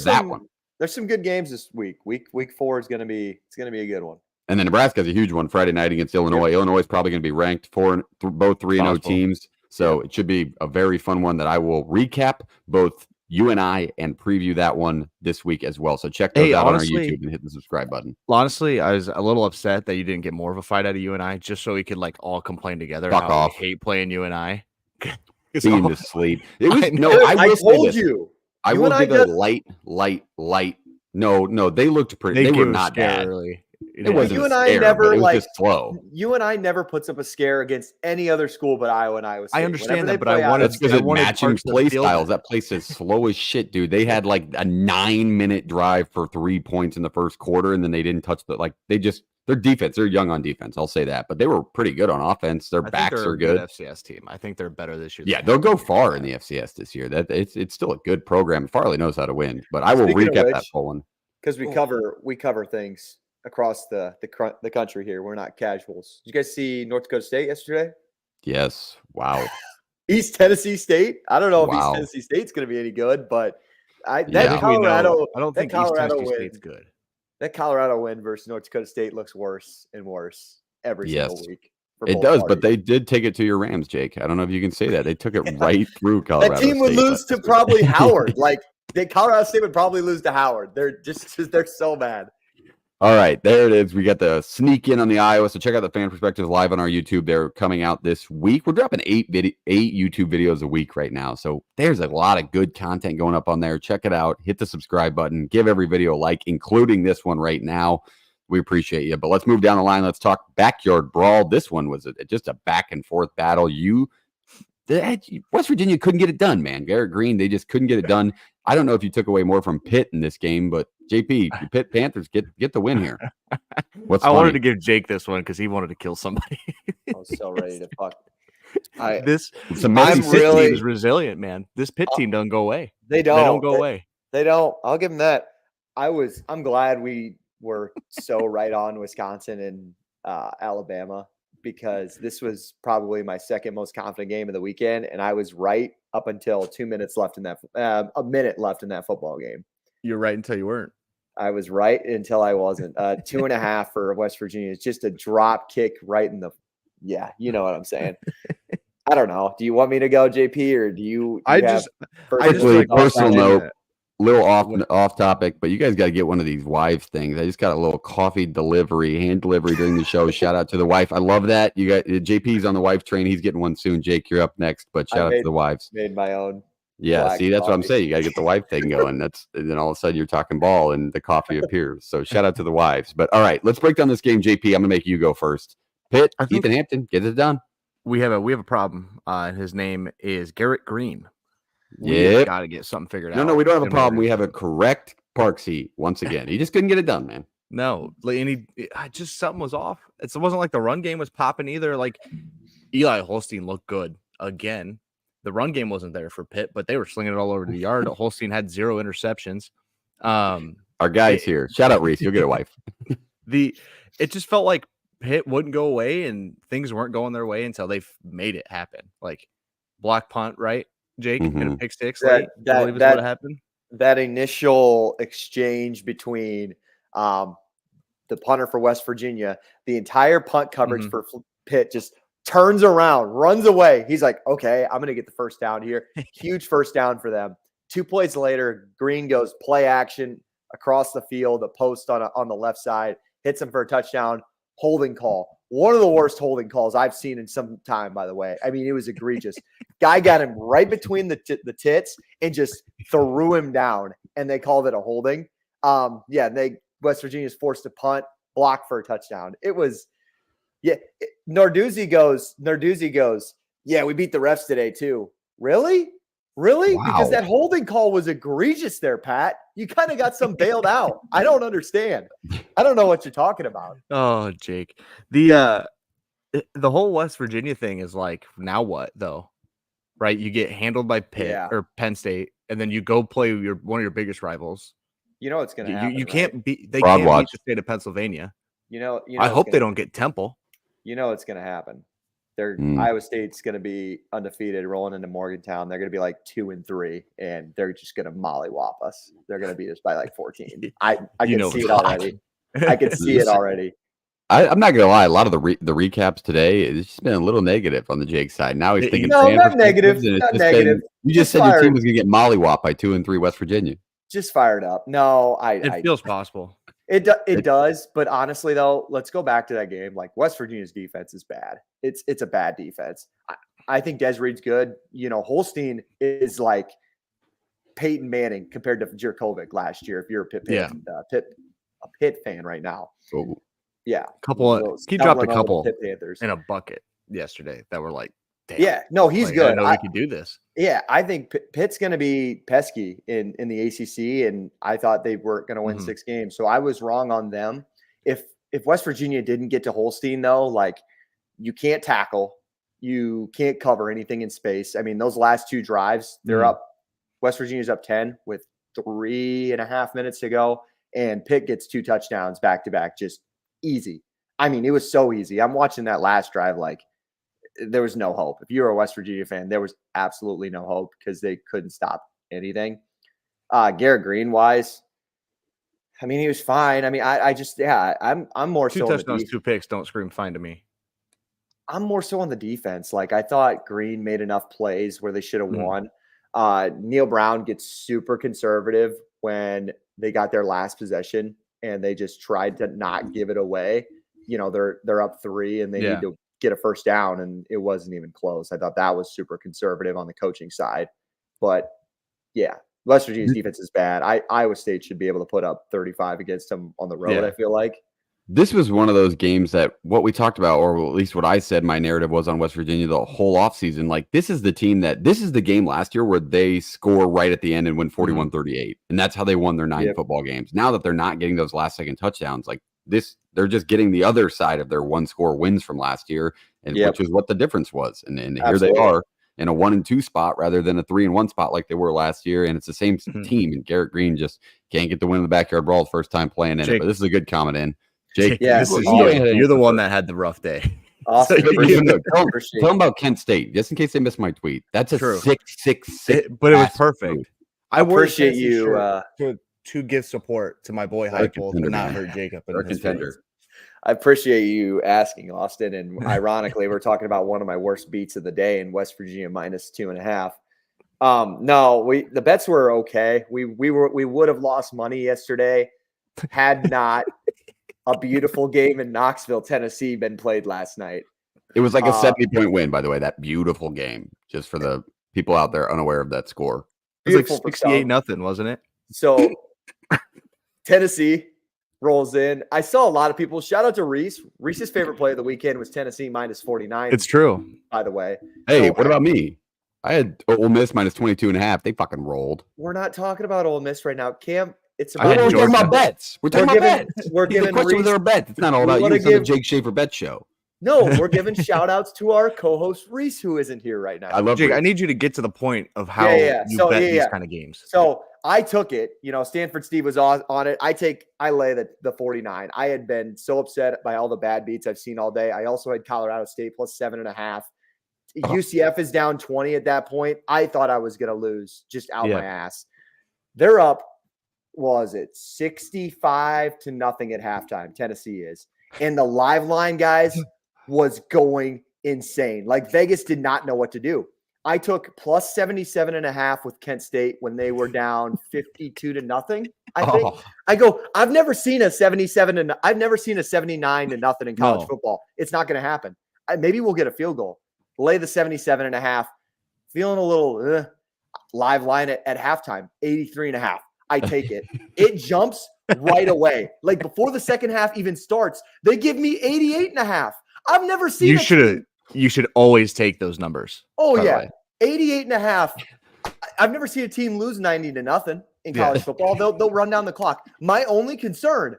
A: that one.
C: There's some good games this week. Week 4 is going to be a good one.
A: And then Nebraska's a huge one Friday night against Illinois. Yep. Illinois is probably going to be ranked both 3-0 teams. So it should be a very fun one that I will recap both you and I and preview that one this week as well. So check those out on our YouTube and hit the subscribe button.
B: Honestly, I was a little upset that you didn't get more of a fight out of you and I, just so we could like all complain together.
A: Fuck off.
B: I hate playing you and I.
A: Being to sleep. It was
C: I told you.
A: I will give a light. No, they looked pretty. They were not bad.
B: Early.
A: It wasn't you and I never
C: just
A: slow.
C: You and I never puts up a scare against any other school but Iowa and Iowa State.
B: I understand that, but I wanted
A: matching play styles. That place is slow as shit, dude. They had like a 9-minute drive for 3 points in the first quarter, and then they didn't touch their defense. They're young on defense. I'll say that, but they were pretty good on offense. Their backs are good.
B: FCS team. I think they're better this year.
A: Yeah, they'll go far in the FCS this year. That it's still a good program. Farley knows how to win, but I will recap that full one
C: because we cover things across the country here. We're not casuals. Did you guys see North Dakota State yesterday?
A: Yes. Wow.
C: East Tennessee State. I don't know if East Tennessee State's going to be any good, but Colorado.
B: I don't think East Tennessee State's good.
C: That Colorado win versus North Dakota State looks worse and worse every single week.
A: It does, but they did take it to your Rams, Jake. I don't know if you can say that. They took it right through Colorado.
C: That team would lose to probably Howard. Like Colorado State would probably lose to Howard. They're so bad.
A: All right, there it is. We got the sneak in on the Iowa. So check out the Fan Perspectives live on our YouTube. They're coming out this week. We're dropping 8 YouTube videos a week right now. So there's a lot of good content going up on there. Check it out. Hit the subscribe button. Give every video a like, including this one right now. We appreciate you. But let's move down the line. Let's talk Backyard Brawl. This one was just a back and forth battle. West Virginia couldn't get it done, man. Garrett Green, they just couldn't get it done. I don't know if you took away more from Pitt in this game, but JP, the Pitt Panthers get the win here.
B: I wanted to give Jake this one because he wanted to kill somebody.
C: I was so ready to fuck.
B: This
A: team
B: is resilient, man. This Pitt team doesn't go away.
C: They don't
B: go away.
C: They don't. I'll give them that. I'm glad we were so right on Wisconsin and Alabama, because this was probably my second most confident game of the weekend, and I was right up until 2 minutes left in that a minute left in that football game.
B: You're right until you weren't.
C: I was right until I wasn't. 2.5 for West Virginia. It's just a drop kick right in the. Yeah, you know what I'm saying. I don't know. Do you want me to go, JP, or do you?
A: Personal note. Little off topic, but you guys got to get one of these wives things. I just got a little coffee hand delivery during the show. Shout out to the wife. I love that. You got JP's on the wife train. He's getting one soon. Jake, you're up next, but shout out to the wives.
C: Made my own.
A: Yeah, see, that's what I'm saying. You got to get the wife thing going. And then all of a sudden you're talking ball and the coffee appears. So shout out to the wives. But all right, let's break down this game. JP, I'm gonna make you go first. Pitt, Ethan Hampton, get it done.
B: We have a problem. His name is Garrett Green.
A: Yeah,
B: got to get something figured out.
A: No, we don't have a problem. We have a correct park seat once again. He just couldn't get it done, man.
B: No, and just something was off. It wasn't like the run game was popping either. Like Eli Holstein looked good again. The run game wasn't there for Pitt, but they were slinging it all over the yard. Holstein had 0 interceptions.
A: Our guy's here. Shout out Reese. You'll get a wife.
B: It just felt like Pitt wouldn't go away, and things weren't going their way until they made it happen. Like block punt, right? Jake and a pick six. I believe is what happened. That
C: initial exchange between the punter for West Virginia, the entire punt coverage for Pitt just turns around, runs away. He's like, okay, I'm going to get the first down here. Huge first down for them. 2 plays later, Green goes play action across the field, a post on the left side, hits him for a touchdown. Holding call. One of the worst holding calls I've seen in some time, by the way. I mean, it was egregious. Guy got him right between the tits and just threw him down, and they called it a holding. West Virginia's forced to punt, block for a touchdown. It was, Narduzzi goes, yeah, we beat the refs today too. Really? Wow. Because that holding call was egregious there, Pat. You kind of got some bailed out. I don't understand. I don't know what you're talking about.
B: Oh, Jake. The whole West Virginia thing is like, now what though? Right? You get handled by Pitt or Penn State, and then you go play one of your biggest rivals.
C: You know what's going to happen.
B: You can't beat. They can't beat the state of Pennsylvania.
C: You know
B: I hope they don't get Temple.
C: You know what's going to happen. Iowa State's going to be undefeated, rolling into Morgantown. They're going to be like 2-3, and they're just going to mollywop us. They're going to beat us by like 14. I can see it already. I can see it already.
A: I'm not gonna lie. A lot of the recaps today, it's just been a little negative on the Jake side. Now he's thinking,
C: no, not negative. Not negative.
A: You just said your team was gonna get mollywopped by 2-3 West Virginia.
C: Just fired up. No,
B: it feels possible.
C: It does, but honestly though, let's go back to that game. Like West Virginia's defense is bad. It's a bad defense. I think Des Reed's good. You know, Holstein is like Peyton Manning compared to Jurkovic last year. If you're a Pitt fan, a Pitt fan right now.
A: Oh.
C: Yeah,
B: he dropped a couple in a bucket yesterday that were like, damn.
C: Yeah, no, he's good.
B: I know we could do this.
C: Yeah, I think Pitt's going to be pesky in the ACC, and I thought they were going to win 6 games. So I was wrong on them. If West Virginia didn't get to Holstein, though, like you can't tackle, you can't cover anything in space. I mean, those last 2 drives, they're up. West Virginia's up 10 with 3.5 minutes to go, and Pitt gets 2 touchdowns back to back, just easy. I mean, it was so easy. I'm watching that last drive like there was no hope. If you're a West Virginia fan, there was absolutely no hope because they couldn't stop anything. Garrett Green wise, I mean, he was fine. I mean, I'm more
B: 2
C: so
B: touchdowns, 2 picks don't scream fine to me.
C: I'm more so on the defense. Like I thought Green made enough plays where they should have won. Neil Brown gets super conservative when they got their last possession and they just tried to not give it away. They're up 3 and they need to get a first down, and it wasn't even close. I thought that was super conservative on the coaching side. But yeah, West Virginia's defense is bad. Iowa State should be able to put up 35 against them on the road, I feel like.
A: This was one of those games that what we talked about, or at least what I said my narrative was on West Virginia the whole offseason. Like, this is the game last year where they score right at the end and win 41-38. And that's how they won their 9 football games. Now that they're not getting those last second touchdowns, like this, they're just getting the other side of their 1-score wins from last year, and which was what the difference was. And here they are in a 1-2 spot rather than a 3-1 spot like they were last year. And it's the same team. And Garrett Green just can't get the win in the Backyard Brawl first time playing in it. But this is a good comment in. Jake,
B: you're the one that had the rough day.
C: Awesome.
A: Tell them about Kent State, just in case they missed my tweet. That's a 6-6-6.
B: But it was perfect.
C: I appreciate you
B: to give support to my boy Heupel, but not hurt Jacob.
C: I appreciate you asking, Austin. And ironically, we're talking about one of my worst beats of the day in West Virginia -2.5. No, the bets were okay. We would have lost money yesterday had not a beautiful game in Knoxville, Tennessee, been played last night.
A: It was like a 70-point win, by the way. That beautiful game, just for the people out there unaware of that score.
B: It was like 68-0, wasn't it?
C: So Tennessee rolls in. I saw a lot of people. Shout out to Reese. Reese's favorite play of the weekend was Tennessee -49.
B: It's true,
C: by the way.
A: Hey, what about me? I had Ole Miss -22.5. They fucking rolled.
C: We're not talking about Ole Miss right now, Cam. It's
A: about we're talking about bets. We're talking about bets.
C: We're giving
A: the question was our bet. It's not all about you. It's the Jake Schaefer bet show.
C: No, we're giving shout outs to our co-host Reese, who isn't here right now.
B: I love Jake. Reese. I need you to get to the point of how you bet these kind of games.
C: So I took it. Stanford Steve was on it. I lay the 49. I had been so upset by all the bad beats I've seen all day. I also had Colorado State +7.5. UCF is down 20 at that point. I thought I was going to lose just out my ass. They're up. Was it 65-0 at halftime? Tennessee is. And the live line, guys, was going insane. Like, Vegas did not know what to do. I took +77.5 with Kent State when they were down 52-0. I think I go, I've never seen a 79-0 in college football. It's not going to happen. Maybe we'll get a field goal. Lay the 77.5. Feeling a little live line at halftime, 83.5. I take it. It jumps right away. Like, before the second half even starts, they give me 88.5. I've never seen
B: You should always take those numbers.
C: Oh, yeah. 88.5. I've never seen a team lose 90-0 in college football. They'll run down the clock. My only concern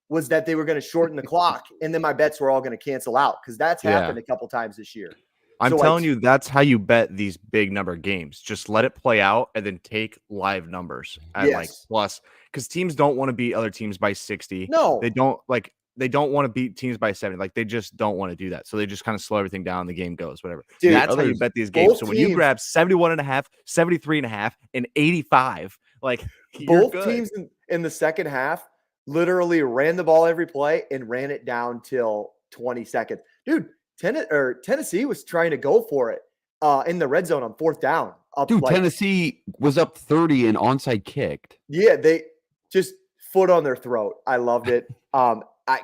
C: was that they were going to shorten the clock, and then my bets were all going to cancel out, because that's happened a couple times this year.
B: I'm telling you, that's how you bet these big number games. Just let it play out and then take live numbers at like plus, because teams don't want to beat other teams by 60.
C: No,
B: they don't want to beat teams by 70. Like, they just don't want to do that. So they just kind of slow everything down. The game goes, whatever. Dude, that's how you bet these games. So when you grab 71.5, 73.5, and 85, like,
C: both teams in the second half literally ran the ball every play and ran it down till 20 seconds. Dude, Tennessee was trying to go for it in the red zone on 4th down.
A: Tennessee was up 30 and onside kicked.
C: Yeah, they just foot on their throat. I loved it.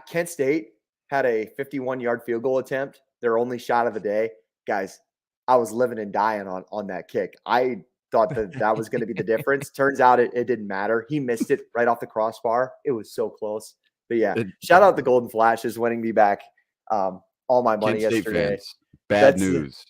C: Kent State had a 51-yard field goal attempt, their only shot of the day. Guys, I was living and dying on that kick. I thought that was going to be the difference. Turns out it didn't matter. He missed it right off the crossbar. It was so close. But yeah, shout out the Golden Flashes winning me back all my money yesterday.
A: Fans, bad news.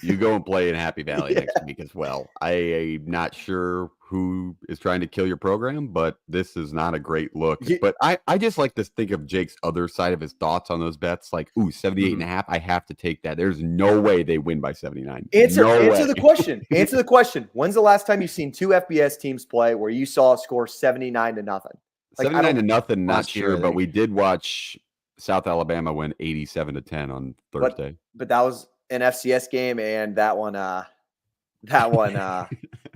A: You go and play in Happy Valley next week as well. I am not sure who is trying to kill your program, but this is not a great look. But I just like to think of Jake's other side of his thoughts on those bets. Like, 78.5. I have to take that. There's no way they win by 79.
C: Answer the question. Answer the question. When's the last time you've seen 2 FBS teams play where you saw a score 79-0? Like,
A: 79-0, not sure, but we did watch South Alabama win 87-10 on Thursday.
C: But that was an FCS game, and that one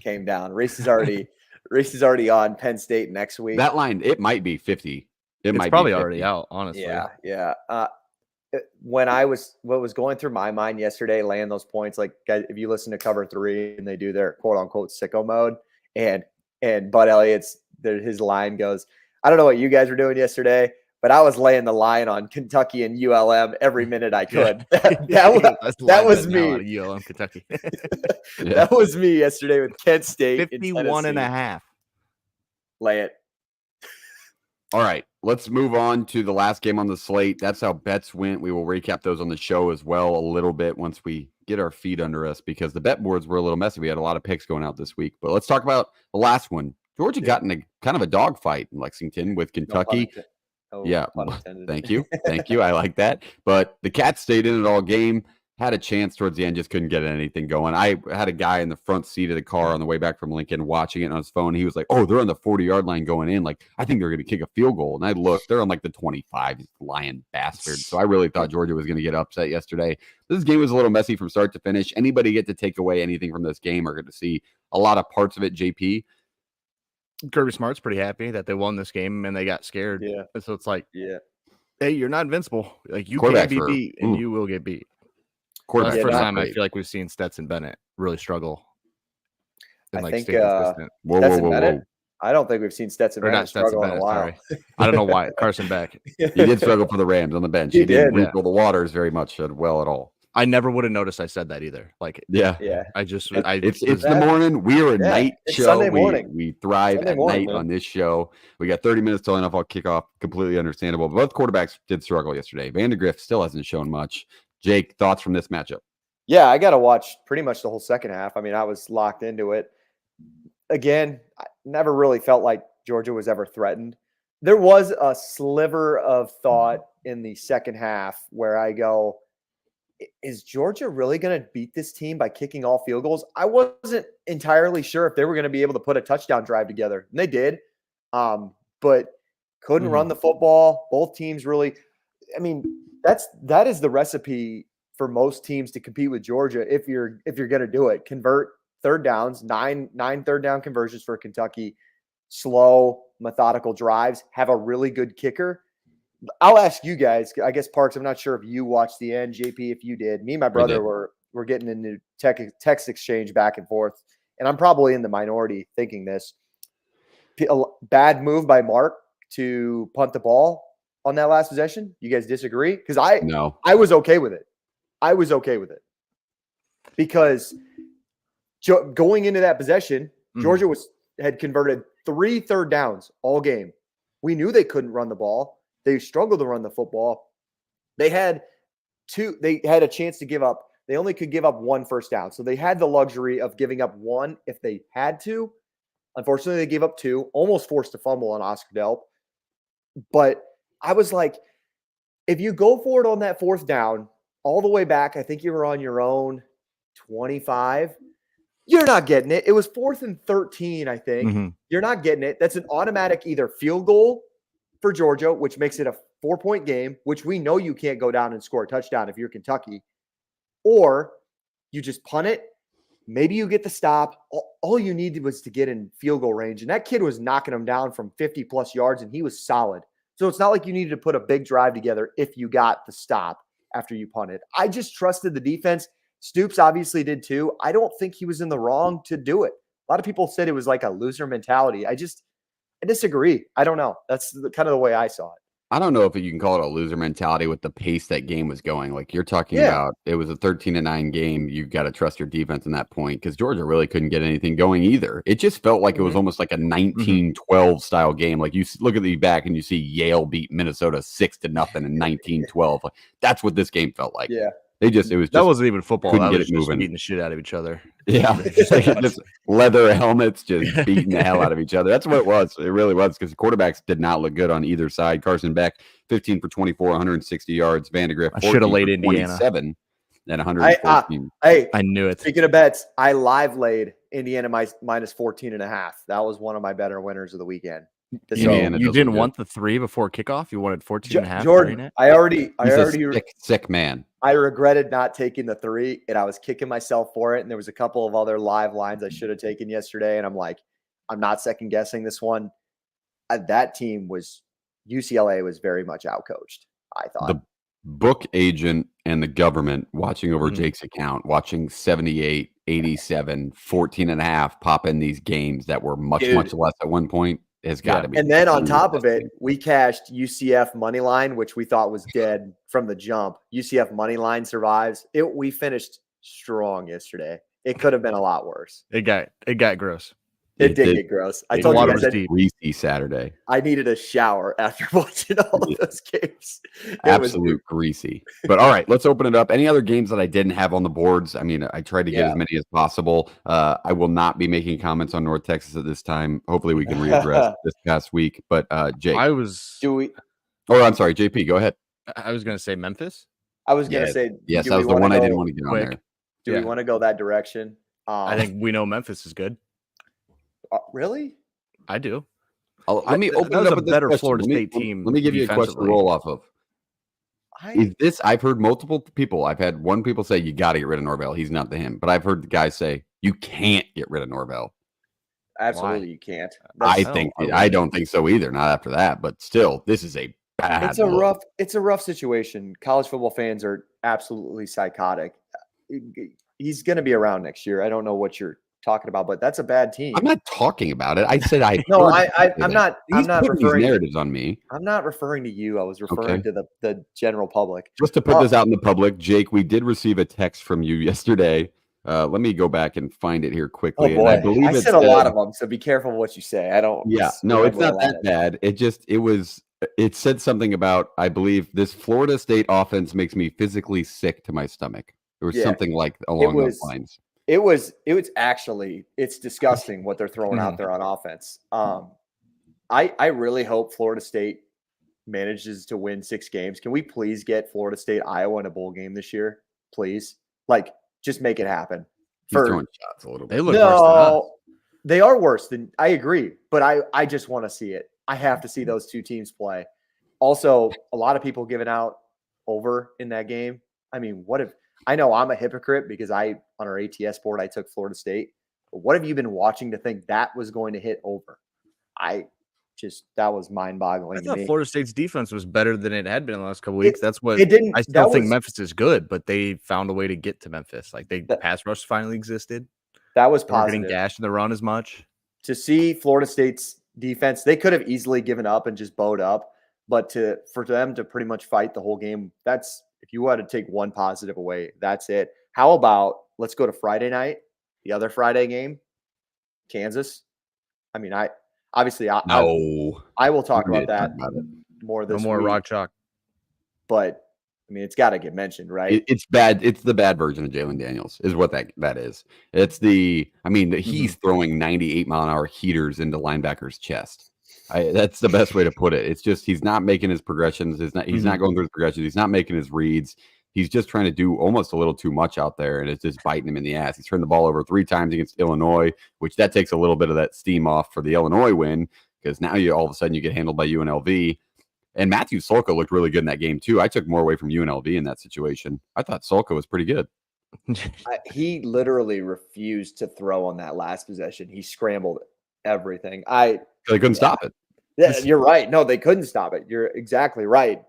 C: came down. Reese is already on Penn State next week.
A: That line, it might be 50.
B: It's probably already out, honestly.
C: Yeah. what was going through my mind yesterday, laying those points, like guys, if you listen to Cover 3 and they do their quote unquote sicko mode, and Bud Elliott's his line goes, I don't know what you guys were doing yesterday, but I was laying the line on Kentucky and ULM every minute I could. That was me.
B: ULM Kentucky.
C: That was me yesterday with Kent State.
B: 51 and a half.
C: Lay it.
A: All right, let's move on to the last game on the slate. That's how bets went. We will recap those on the show as well a little bit once we get our feet under us, because the bet boards were a little messy. We had a lot of picks going out this week. But let's talk about the last one. Georgia got in a kind of a dogfight in Lexington with Kentucky. Thank you. Thank you. I like that. But the Cats stayed in it all game. Had a chance towards the end, just couldn't get anything going. I had a guy in the front seat of the car on the way back from Lincoln watching it on his phone. He was like, oh, they're on the 40-yard line going in. Like, I think they're going to kick a field goal. And I looked, they're on like the 25, lying bastard. So I really thought Georgia was going to get upset yesterday. This game was a little messy from start to finish. Anybody get to take away anything from this game or get to see a lot of parts of it, JP?
B: Kirby Smart's pretty happy that they won this game and they got scared.
C: Yeah.
B: So it's like, hey, you're not invincible. Like, you
A: Quarterback
B: can be beat and you will get beat. That's the first time I feel like we've seen Stetson Bennett really struggle.
C: And I think whoa. I don't think we've seen Stetson Bennett struggle in a while.
B: Sorry. I don't know why. Carson Beck.
A: He did struggle for the Rams on the bench. He didn't wrinkle the waters very much well at all.
B: I never would have noticed I said that either. Like,
A: it's the morning. We are a night show.
C: Sunday morning.
A: We thrive at night on this show. We got 30 minutes till NFL kickoff. Completely understandable. Both quarterbacks did struggle yesterday. Vandergrift still hasn't shown much. Jake, thoughts from this matchup?
C: Yeah, I got to watch pretty much the whole second half. I mean, I was locked into it. Again, I never really felt like Georgia was ever threatened. There was a sliver of thought in the second half where I go, is Georgia really going to beat this team by kicking all field goals? I wasn't entirely sure if they were going to be able to put a touchdown drive together. And they did, but couldn't run the football. Both teams really – I mean, that is the recipe for most teams to compete with Georgia if you're going to do it. Convert third downs, nine third down conversions for Kentucky, slow, methodical drives, have a really good kicker. I'll ask you guys, I guess, Parks, I'm not sure if you watched the end, JP, if you did. Me and my brother were getting into text exchange back and forth, and I'm probably in the minority thinking this. A bad move by Mark to punt the ball on that last possession. You guys disagree? Because I was okay with it. I was okay with it because going into that possession, Georgia had converted 3 third downs all game. We knew they couldn't run the ball. They struggled to run the football. They had a chance to give up. They only could give up 1 first down. So they had the luxury of giving up 1 if they had to. Unfortunately, they gave up 2, almost forced a fumble on Oscar Delp. But I was like, if you go for it on that 4th down, all the way back, I think you were on your own 25. You're not getting it. It was 4th and 13, I think. You're not getting it. That's an automatic either field goal for Georgia, which makes it a 4-point game, which we know you can't go down and score a touchdown if you're Kentucky, or you just punt it. Maybe you get the stop. All you needed was to get in field goal range, and that kid was knocking them down from 50-plus yards, and he was solid. So it's not like you needed to put a big drive together if you got the stop after you punted. I just trusted the defense. Stoops obviously did too. I don't think he was in the wrong to do it. A lot of people said it was like a loser mentality. I disagree. I don't know. That's kind of the way I saw it.
A: I don't know if you can call it a loser mentality with the pace that game was going. Like you're talking about, it was a 13-9 game. You've got to trust your defense in that point because Georgia really couldn't get anything going either. It just felt like it was almost like a 1912 style game. Like you look at the back and you see Yale beat Minnesota 6-0 in 1912. Like, that's what this game felt like.
C: Yeah.
B: That wasn't even football. That was just
A: moving.
B: beating the shit out of each other.
A: Yeah, just leather helmets, just beating the hell out of each other. That's what it was. It really was because the quarterbacks did not look good on either side. Carson Beck, 15 for 24, 160 yards. Vandegrift,
B: I should have laid Indiana
A: 27 and 114.
B: I knew it.
C: Speaking of bets, I live laid Indiana minus 14.5. That was one of my better winners of the weekend.
B: You didn't want the 3 before kickoff. You wanted 14.5.
C: Jordan, I already
A: sick man.
C: I regretted not taking the 3, and I was kicking myself for it. And there was a couple of other live lines I should have taken yesterday, and I'm like, I'm not second guessing this one. That team UCLA was very much outcoached, I thought.
A: book agent and the government watching over
B: Mhm.
A: Jake's account, watching 78, 87, 14 and a half pop in these games that were much
C: Dude.
A: less at one point has got
B: Yeah.
A: to be.
C: And then on
A: one the
C: top of
A: best
C: it,
A: things.
C: we cashed UCF money line, which we thought was dead from the jump. UCF money line survives. We finished strong yesterday. It could have been a lot worse.
B: It got gross.
C: It did get gross. I
A: It
C: told you
B: water
C: guys
B: was
C: that
B: deep.
A: greasy Saturday.
C: I needed a shower after watching all of those games. It was
A: Absolute greasy. But all right, let's open it up. Any other games that I didn't have on the boards? I mean, I tried to get
C: Yeah.
A: as many as possible. I will not be making comments on North Texas at this time. Hopefully we can readdress this past week. But Jake.
C: Do we?
A: Oh, I'm sorry, JP, go ahead.
B: I was gonna say Memphis.
C: I was gonna say
A: Yes,
C: do
A: that
C: we
A: was the
C: wanna
A: one I didn't
C: go-
A: want to get on
B: quick?
A: there.
C: Do we want to go that direction?
B: I think we know Memphis is good.
C: Really?
B: I do.
A: Let me open
B: that
A: it
B: was
A: up
B: a
A: with this
B: better
A: question.
B: Florida
A: Let me-
B: State team
A: Let me give you a question to
B: defensively.
A: roll off of. Is this? I've heard multiple people. I've had one people say you got to get rid of Norvell. He's not the him. But I've heard the guys say you can't get rid of Norvell.
C: Absolutely, you can't.
A: I
B: I
A: don't think so either. Not after that. But still, this is a bad.
C: It's a rough situation. College football fans are absolutely psychotic. He's going to be around next year. I don't know what you're talking about, but that's a bad team.
A: I'm not talking about it. I said I.
C: No,
A: heard
C: I'm not.
A: He's
C: I'm not
A: putting these
C: referring.
A: narratives on me.
C: I'm not referring to you. I was referring
A: Okay.
C: to the general public.
A: Just to put this out in the public, Jake, we did receive a text from you yesterday. Let me go back and find it here quickly.
C: Oh boy,
A: And I believe
C: I
A: it
C: said a
A: said-
C: lot of them, so be careful what you say. I don't.
A: Yeah, no, it's
C: remember
A: not
C: a lot
A: that
C: of-
A: bad. It said something about, I believe, this Florida State offense makes me physically sick to my stomach. There was
C: Yeah.
A: something like along those lines.
C: It was actually, it's disgusting what they're throwing out there on offense. I really hope Florida State manages to win 6 games. Can we please get Florida State, Iowa in a bowl game this year? Please. Like, just make it happen.
A: He's throwing shots a little bit.
B: They look worse than us.
C: No, they are worse than, I agree, but I just want to see it. I have to see those two teams play. Also, a lot of people giving out over in that game. I mean, I know I'm a hypocrite because on our ATS board, I took Florida State. But what have you been watching to think that was going to hit over? That was mind-boggling
B: I
C: to
B: thought
C: me.
B: Florida State's defense was better than it had been in the last couple weeks. That's what
C: It didn't.
B: I still
C: that
B: think
C: was-
B: Memphis is good, but they found a way to get to Memphis. Like pass rush finally existed.
C: That was
B: They weren't getting
C: positive.
B: gashed in the run as much.
C: To see Florida State's defense, they could have easily given up and just bowed up. But for them to pretty much fight the whole game, that's, if you had to take one positive away, that's it. How about, let's go to Friday night, the other Friday game, Kansas. I mean, I will talk
A: We need
C: about
A: to
C: that
A: talk about it.
C: more
B: No
C: this
B: more
C: week.
B: rock chalk.
C: But I mean, it's got to get mentioned, right?
A: It's bad. It's the bad version of Jalen Daniels, is what that is. It's he's throwing 98-mile-an-hour heaters into linebackers' chest. That's the best way to put it. It's just he's not making his progressions. He's not going through his progressions. He's not making his reads. He's just trying to do almost a little too much out there, and it's just biting him in the ass. He's turned the ball over 3 times against Illinois, which that takes a little bit of that steam off for the Illinois win, because now all of a sudden you get handled by UNLV. And Matthew Solka looked really good in that game too. I took more away from UNLV in that situation. I thought Solka was pretty good.
C: He literally refused to throw on that last possession. He scrambled everything. They
A: couldn't stop it.
C: Yeah, you're right. No, they couldn't stop it. You're exactly right.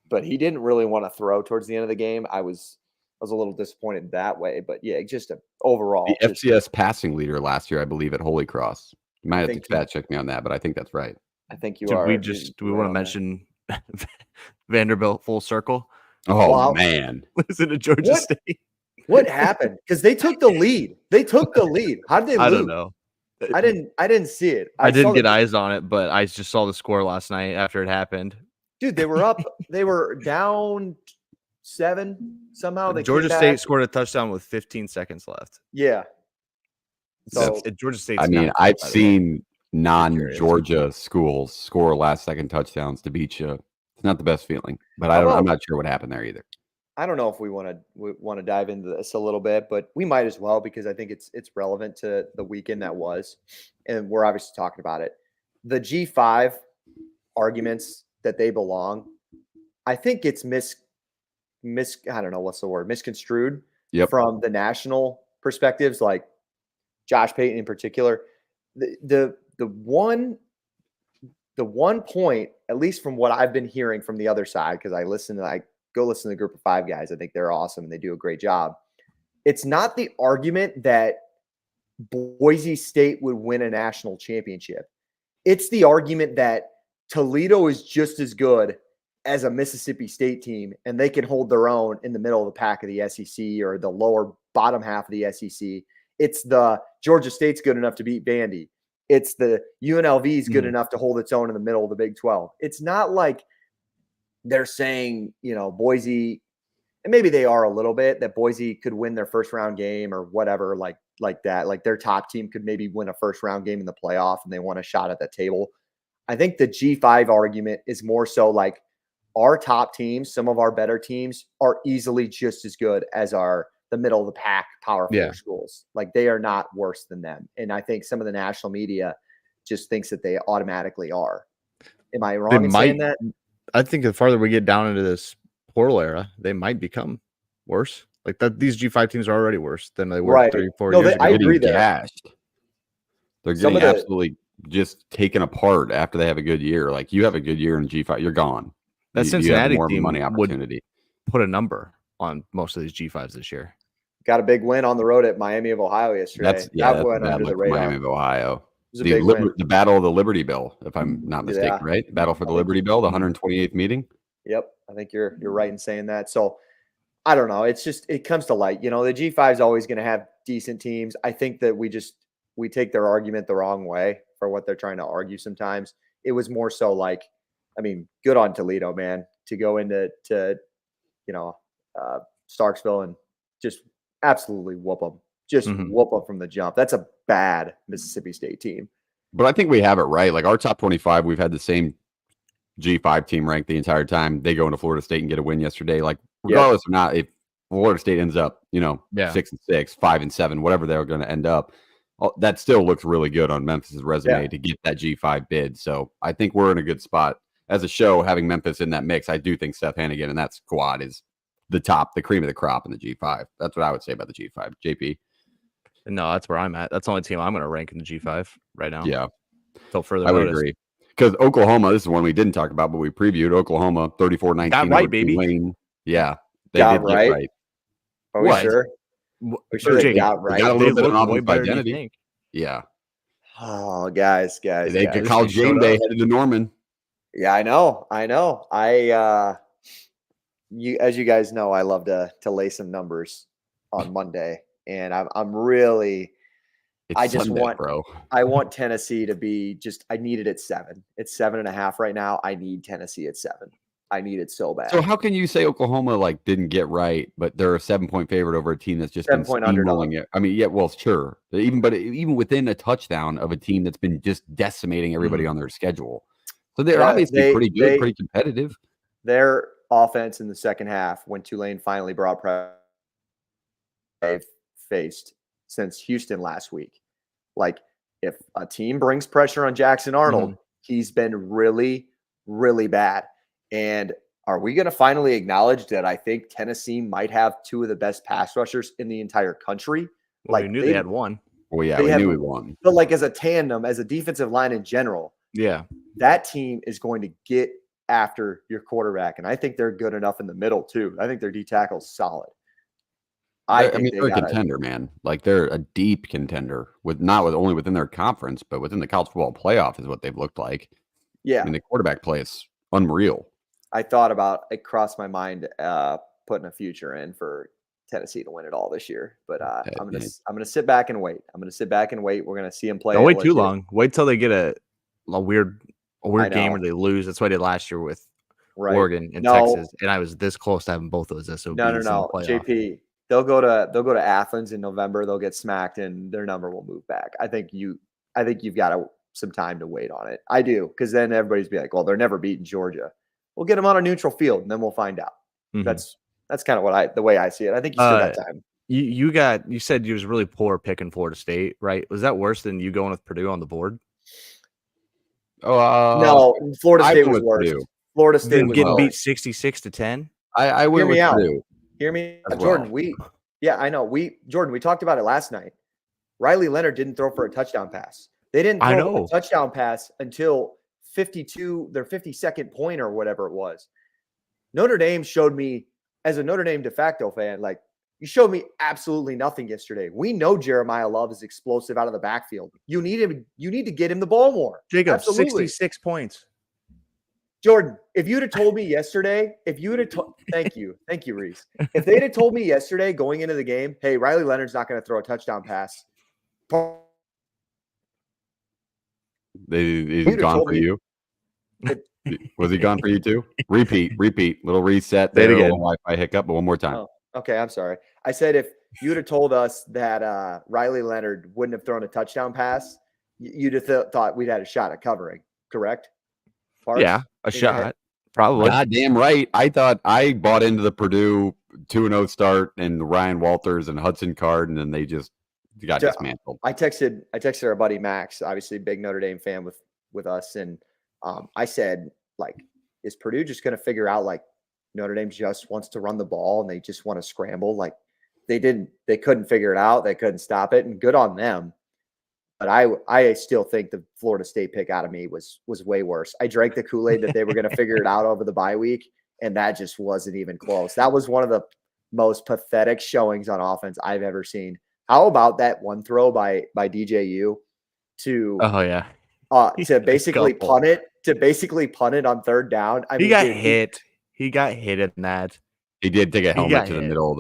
C: But he didn't really want to throw towards the end of the game. I was a little disappointed that way. But yeah, just overall.
A: The FCS passing leader last year, I believe, at Holy Cross. You might have to fact check me on that, but I think that's right.
C: I think you
B: Do
C: are.
B: we want to mention Vanderbilt full circle?
A: Oh, man.
B: Listen to Georgia State.
C: What happened? Because they took the lead. How did they lose?
B: I don't know.
C: I didn't see it.
B: I didn't get eyes on it, but I just saw the score last night after it happened.
C: Dude, they were up. They were down 7 somehow.
B: Georgia State scored a touchdown with 15 seconds left.
C: Yeah.
B: So Georgia State.
A: I mean, I've seen non-Georgia schools score last-second touchdowns to beat you. It's not the best feeling, but I'm not sure what happened there either.
C: I don't know if we want to dive into this a little bit, but we might as well, because I think it's relevant to the weekend that was, and we're obviously talking about it. The G5 arguments that they belong, I think it's I don't know what's the word, misconstrued from the national perspectives, like Josh Payton in particular. The one point, at least from what I've been hearing from the other side, because I listen to go listen to the Group of Five guys. I think they're awesome and they do a great job. It's not the argument that Boise State would win a national championship. It's the argument that Toledo is just as good as a Mississippi State team, and they can hold their own in the middle of the pack of the SEC or the lower bottom half of the SEC. It's the Georgia State's good enough to beat Vandy. It's the UNLV is good enough to hold its own in the middle of the Big 12. It's not like they're saying, Boise, and maybe they are a little bit, that Boise could win their first round game or whatever, like that. Like their top team could maybe win a first round game in the playoff and they want a shot at that table. I think the G5 argument is more so like our top teams, some of our better teams are easily just as good as the middle of the pack Power 4 schools. Like they are not worse than them. And I think some of the national media just thinks that they automatically are. Am I wrong in saying that?
B: I think the farther we get down into this portal era, they might become worse. Like that, these G5 teams are already worse than they were 3-4 years ago.
C: I agree there.
A: Gashed. They're getting absolutely just taken apart after they have a good year. Like you have a good year in G5, you're gone.
B: That Cincinnati
A: more
B: team
A: money opportunity.
B: Would put a number on most of these G5s this year.
C: Got a big win on the road at Miami of Ohio yesterday.
A: That went under the radar. Miami of Ohio. The Battle of the Liberty Bell, if I'm not mistaken, right? Battle for the Liberty Bell, the 128th meeting.
C: Yep, I think you're right in saying that. So I don't know. It's just it comes to light. The G5 is always going to have decent teams. I think that we take their argument the wrong way for what they're trying to argue. Sometimes it was more so like, good on Toledo, man, to go into Starksville and just absolutely whoop them. Just whoop them from the jump. That's a bad Mississippi State team. But
A: I think we have it right. Like our top 25, we've had the same G5 team ranked the entire time. They go into Florida State and get a win yesterday. Like regardless or not, if Florida State ends up, 6-6, 5-7, whatever they're going to end up, that still looks really good on Memphis's resume to get that G5 bid. So I think we're in a good spot as a show having Memphis in that mix. I do think Seth Hannigan and that squad is the cream of the crop in the G5. That's what I would say about the G5. JP.
B: No, that's where I'm at. That's the only team I'm going to rank in the G5 right now.
A: Yeah.
B: Until further
A: I would agree. Because Oklahoma, this is one we didn't talk about, but we previewed Oklahoma 34-19.
B: Got right, baby.
A: Tulane. Yeah.
C: They did get right. Are we sure?
B: We're sure they got right.
A: They got a little bit of offensive identity. Yeah.
C: Oh, guys.
A: They get college game day headed to Norman.
C: Yeah, I know. As you guys know, I love to lay some numbers on Monday, and I'm really. I want Tennessee to be I need it at 7. It's 7.5 right now. I need Tennessee at 7. I need it so bad.
A: So how can you say Oklahoma didn't get right, but they're a 7-point favorite over a team that's just
C: 7-point underdog?
A: It? Sure. Even within a touchdown of a team that's been just decimating everybody on their schedule. So they're obviously pretty good, pretty competitive.
C: Their offense in the second half, when Tulane finally brought pressure, they've faced since Houston last week. Like, if a team brings pressure on Jackson Arnold, he's been really, really bad. And are we going to finally acknowledge that I think Tennessee might have two of the best pass rushers in the entire country?
B: Well, we knew they had one.
A: Well, yeah, we knew we won.
C: But as a tandem, as a defensive line in general, that team is going to get after your quarterback. And I think they're good enough in the middle, too. I think their D tackle's solid.
A: They're a contender, man. They're a deep contender only within their conference, but within the college football playoff is what they've looked like.
C: Yeah.
A: The quarterback play is unreal.
C: I thought about it, crossed my mind putting a future in for Tennessee to win it all this year, but I'm gonna sit back and wait. We're gonna see them play.
B: Don't wait too long. Wait till they get a weird game where they lose. That's what I did last year with Oregon and Texas, and I was this close to having both those SOBs.
C: No, JP. They'll go to Athens in November. They'll get smacked, and their number will move back. I think you've got some time to wait on it. I do, because then everybody's be like, well, they're never beating Georgia. We'll get them on a neutral field, and then we'll find out. That's kind of the way I see it. I think you still got time.
B: You said you was really poor picking Florida State, right? Was that worse than you going with Purdue on the board?
C: No, Florida State was worse.
A: Purdue.
C: Florida State was
B: getting beat 66-10.
A: I went with Purdue.
C: Hear me, Jordan. I know. Jordan, we talked about it last night. Riley Leonard didn't throw for a touchdown pass. They didn't throw a touchdown pass until their 52nd point or whatever it was. Notre Dame showed me, as a Notre Dame de facto fan, like, you showed me absolutely nothing yesterday. We know Jeremiah Love is explosive out of the backfield. You need to get him the ball more.
B: Jacob,
C: Absolutely.
B: 66 points.
C: Jordan, if you'd have told me yesterday, thank you, Reese. If they'd have told me yesterday going into the game, hey, Riley Leonard's not going to throw a touchdown pass.
A: He's gone for you. Was he gone for you too? Repeat, little reset.
B: Say it
A: there,
B: again.
A: Wi-Fi hiccup, but one more time.
C: Oh, okay, I'm sorry. I said if you'd have told us that Riley Leonard wouldn't have thrown a touchdown pass, you'd have thought we'd had a shot at covering. Correct? Parks?
B: Yeah, a shot. Probably.
A: God damn right. I thought I bought into the Purdue 2-0 start and Ryan Walters and Hudson Card, and then they just got dismantled.
C: I texted our buddy Max, obviously big Notre Dame fan with us, and I said, like, is Purdue just going to figure out, like, Notre Dame just wants to run the ball and they just want to scramble? Like, they couldn't figure it out. They couldn't stop it, and good on them. But I still think the Florida State pick out of me was way worse. I drank the Kool-Aid that they were going to figure it out over the bye week, and that just wasn't even close. That was one of the most pathetic showings on offense I've ever seen. How about that one throw by DJU to to basically punt it on third down?
B: He got hit. He got hit in that.
A: He did take a helmet to the middle of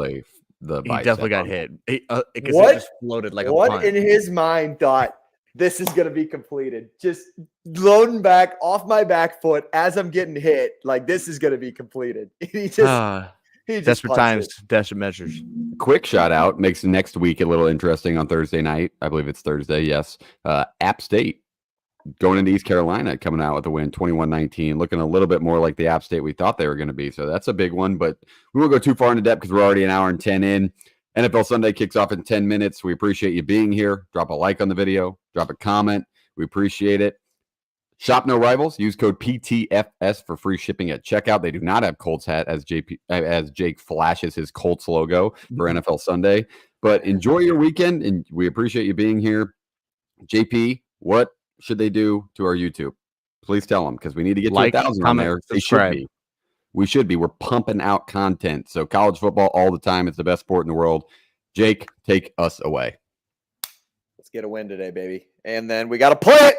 A: the
B: He
A: bicep.
B: definitely got hit. Because it just floated like a
C: punt.
B: punt.
C: In his mind thought, this is going to be completed? Just loading back off my back foot as I'm getting hit. Like, this is going to be completed. He just
B: desperate times, desperate measures.
A: Quick shout out makes next week a little interesting on Thursday night. I believe it's Thursday. Yes. App State going into East Carolina, coming out with a win, 21-19, looking a little bit more like the App State we thought they were going to be. So that's a big one, but we won't go too far into depth because we're already an hour and 10 in. NFL Sunday kicks off in 10 minutes. We appreciate you being here. Drop a like on the video. Drop a comment. We appreciate it. Shop No Rivals. Use code PTFS for free shipping at checkout. They do not have Colts hat as Jake flashes his Colts logo for NFL Sunday. But enjoy your weekend, and we appreciate you being here. JP, what should they do to our YouTube? Please tell them, because we need to get to 1,000 on there. They should be. We should be. We're pumping out content. So college football all the time. It's the best sport in the world. Jake, take us away.
C: Let's get a win today, baby. And then we got to play it.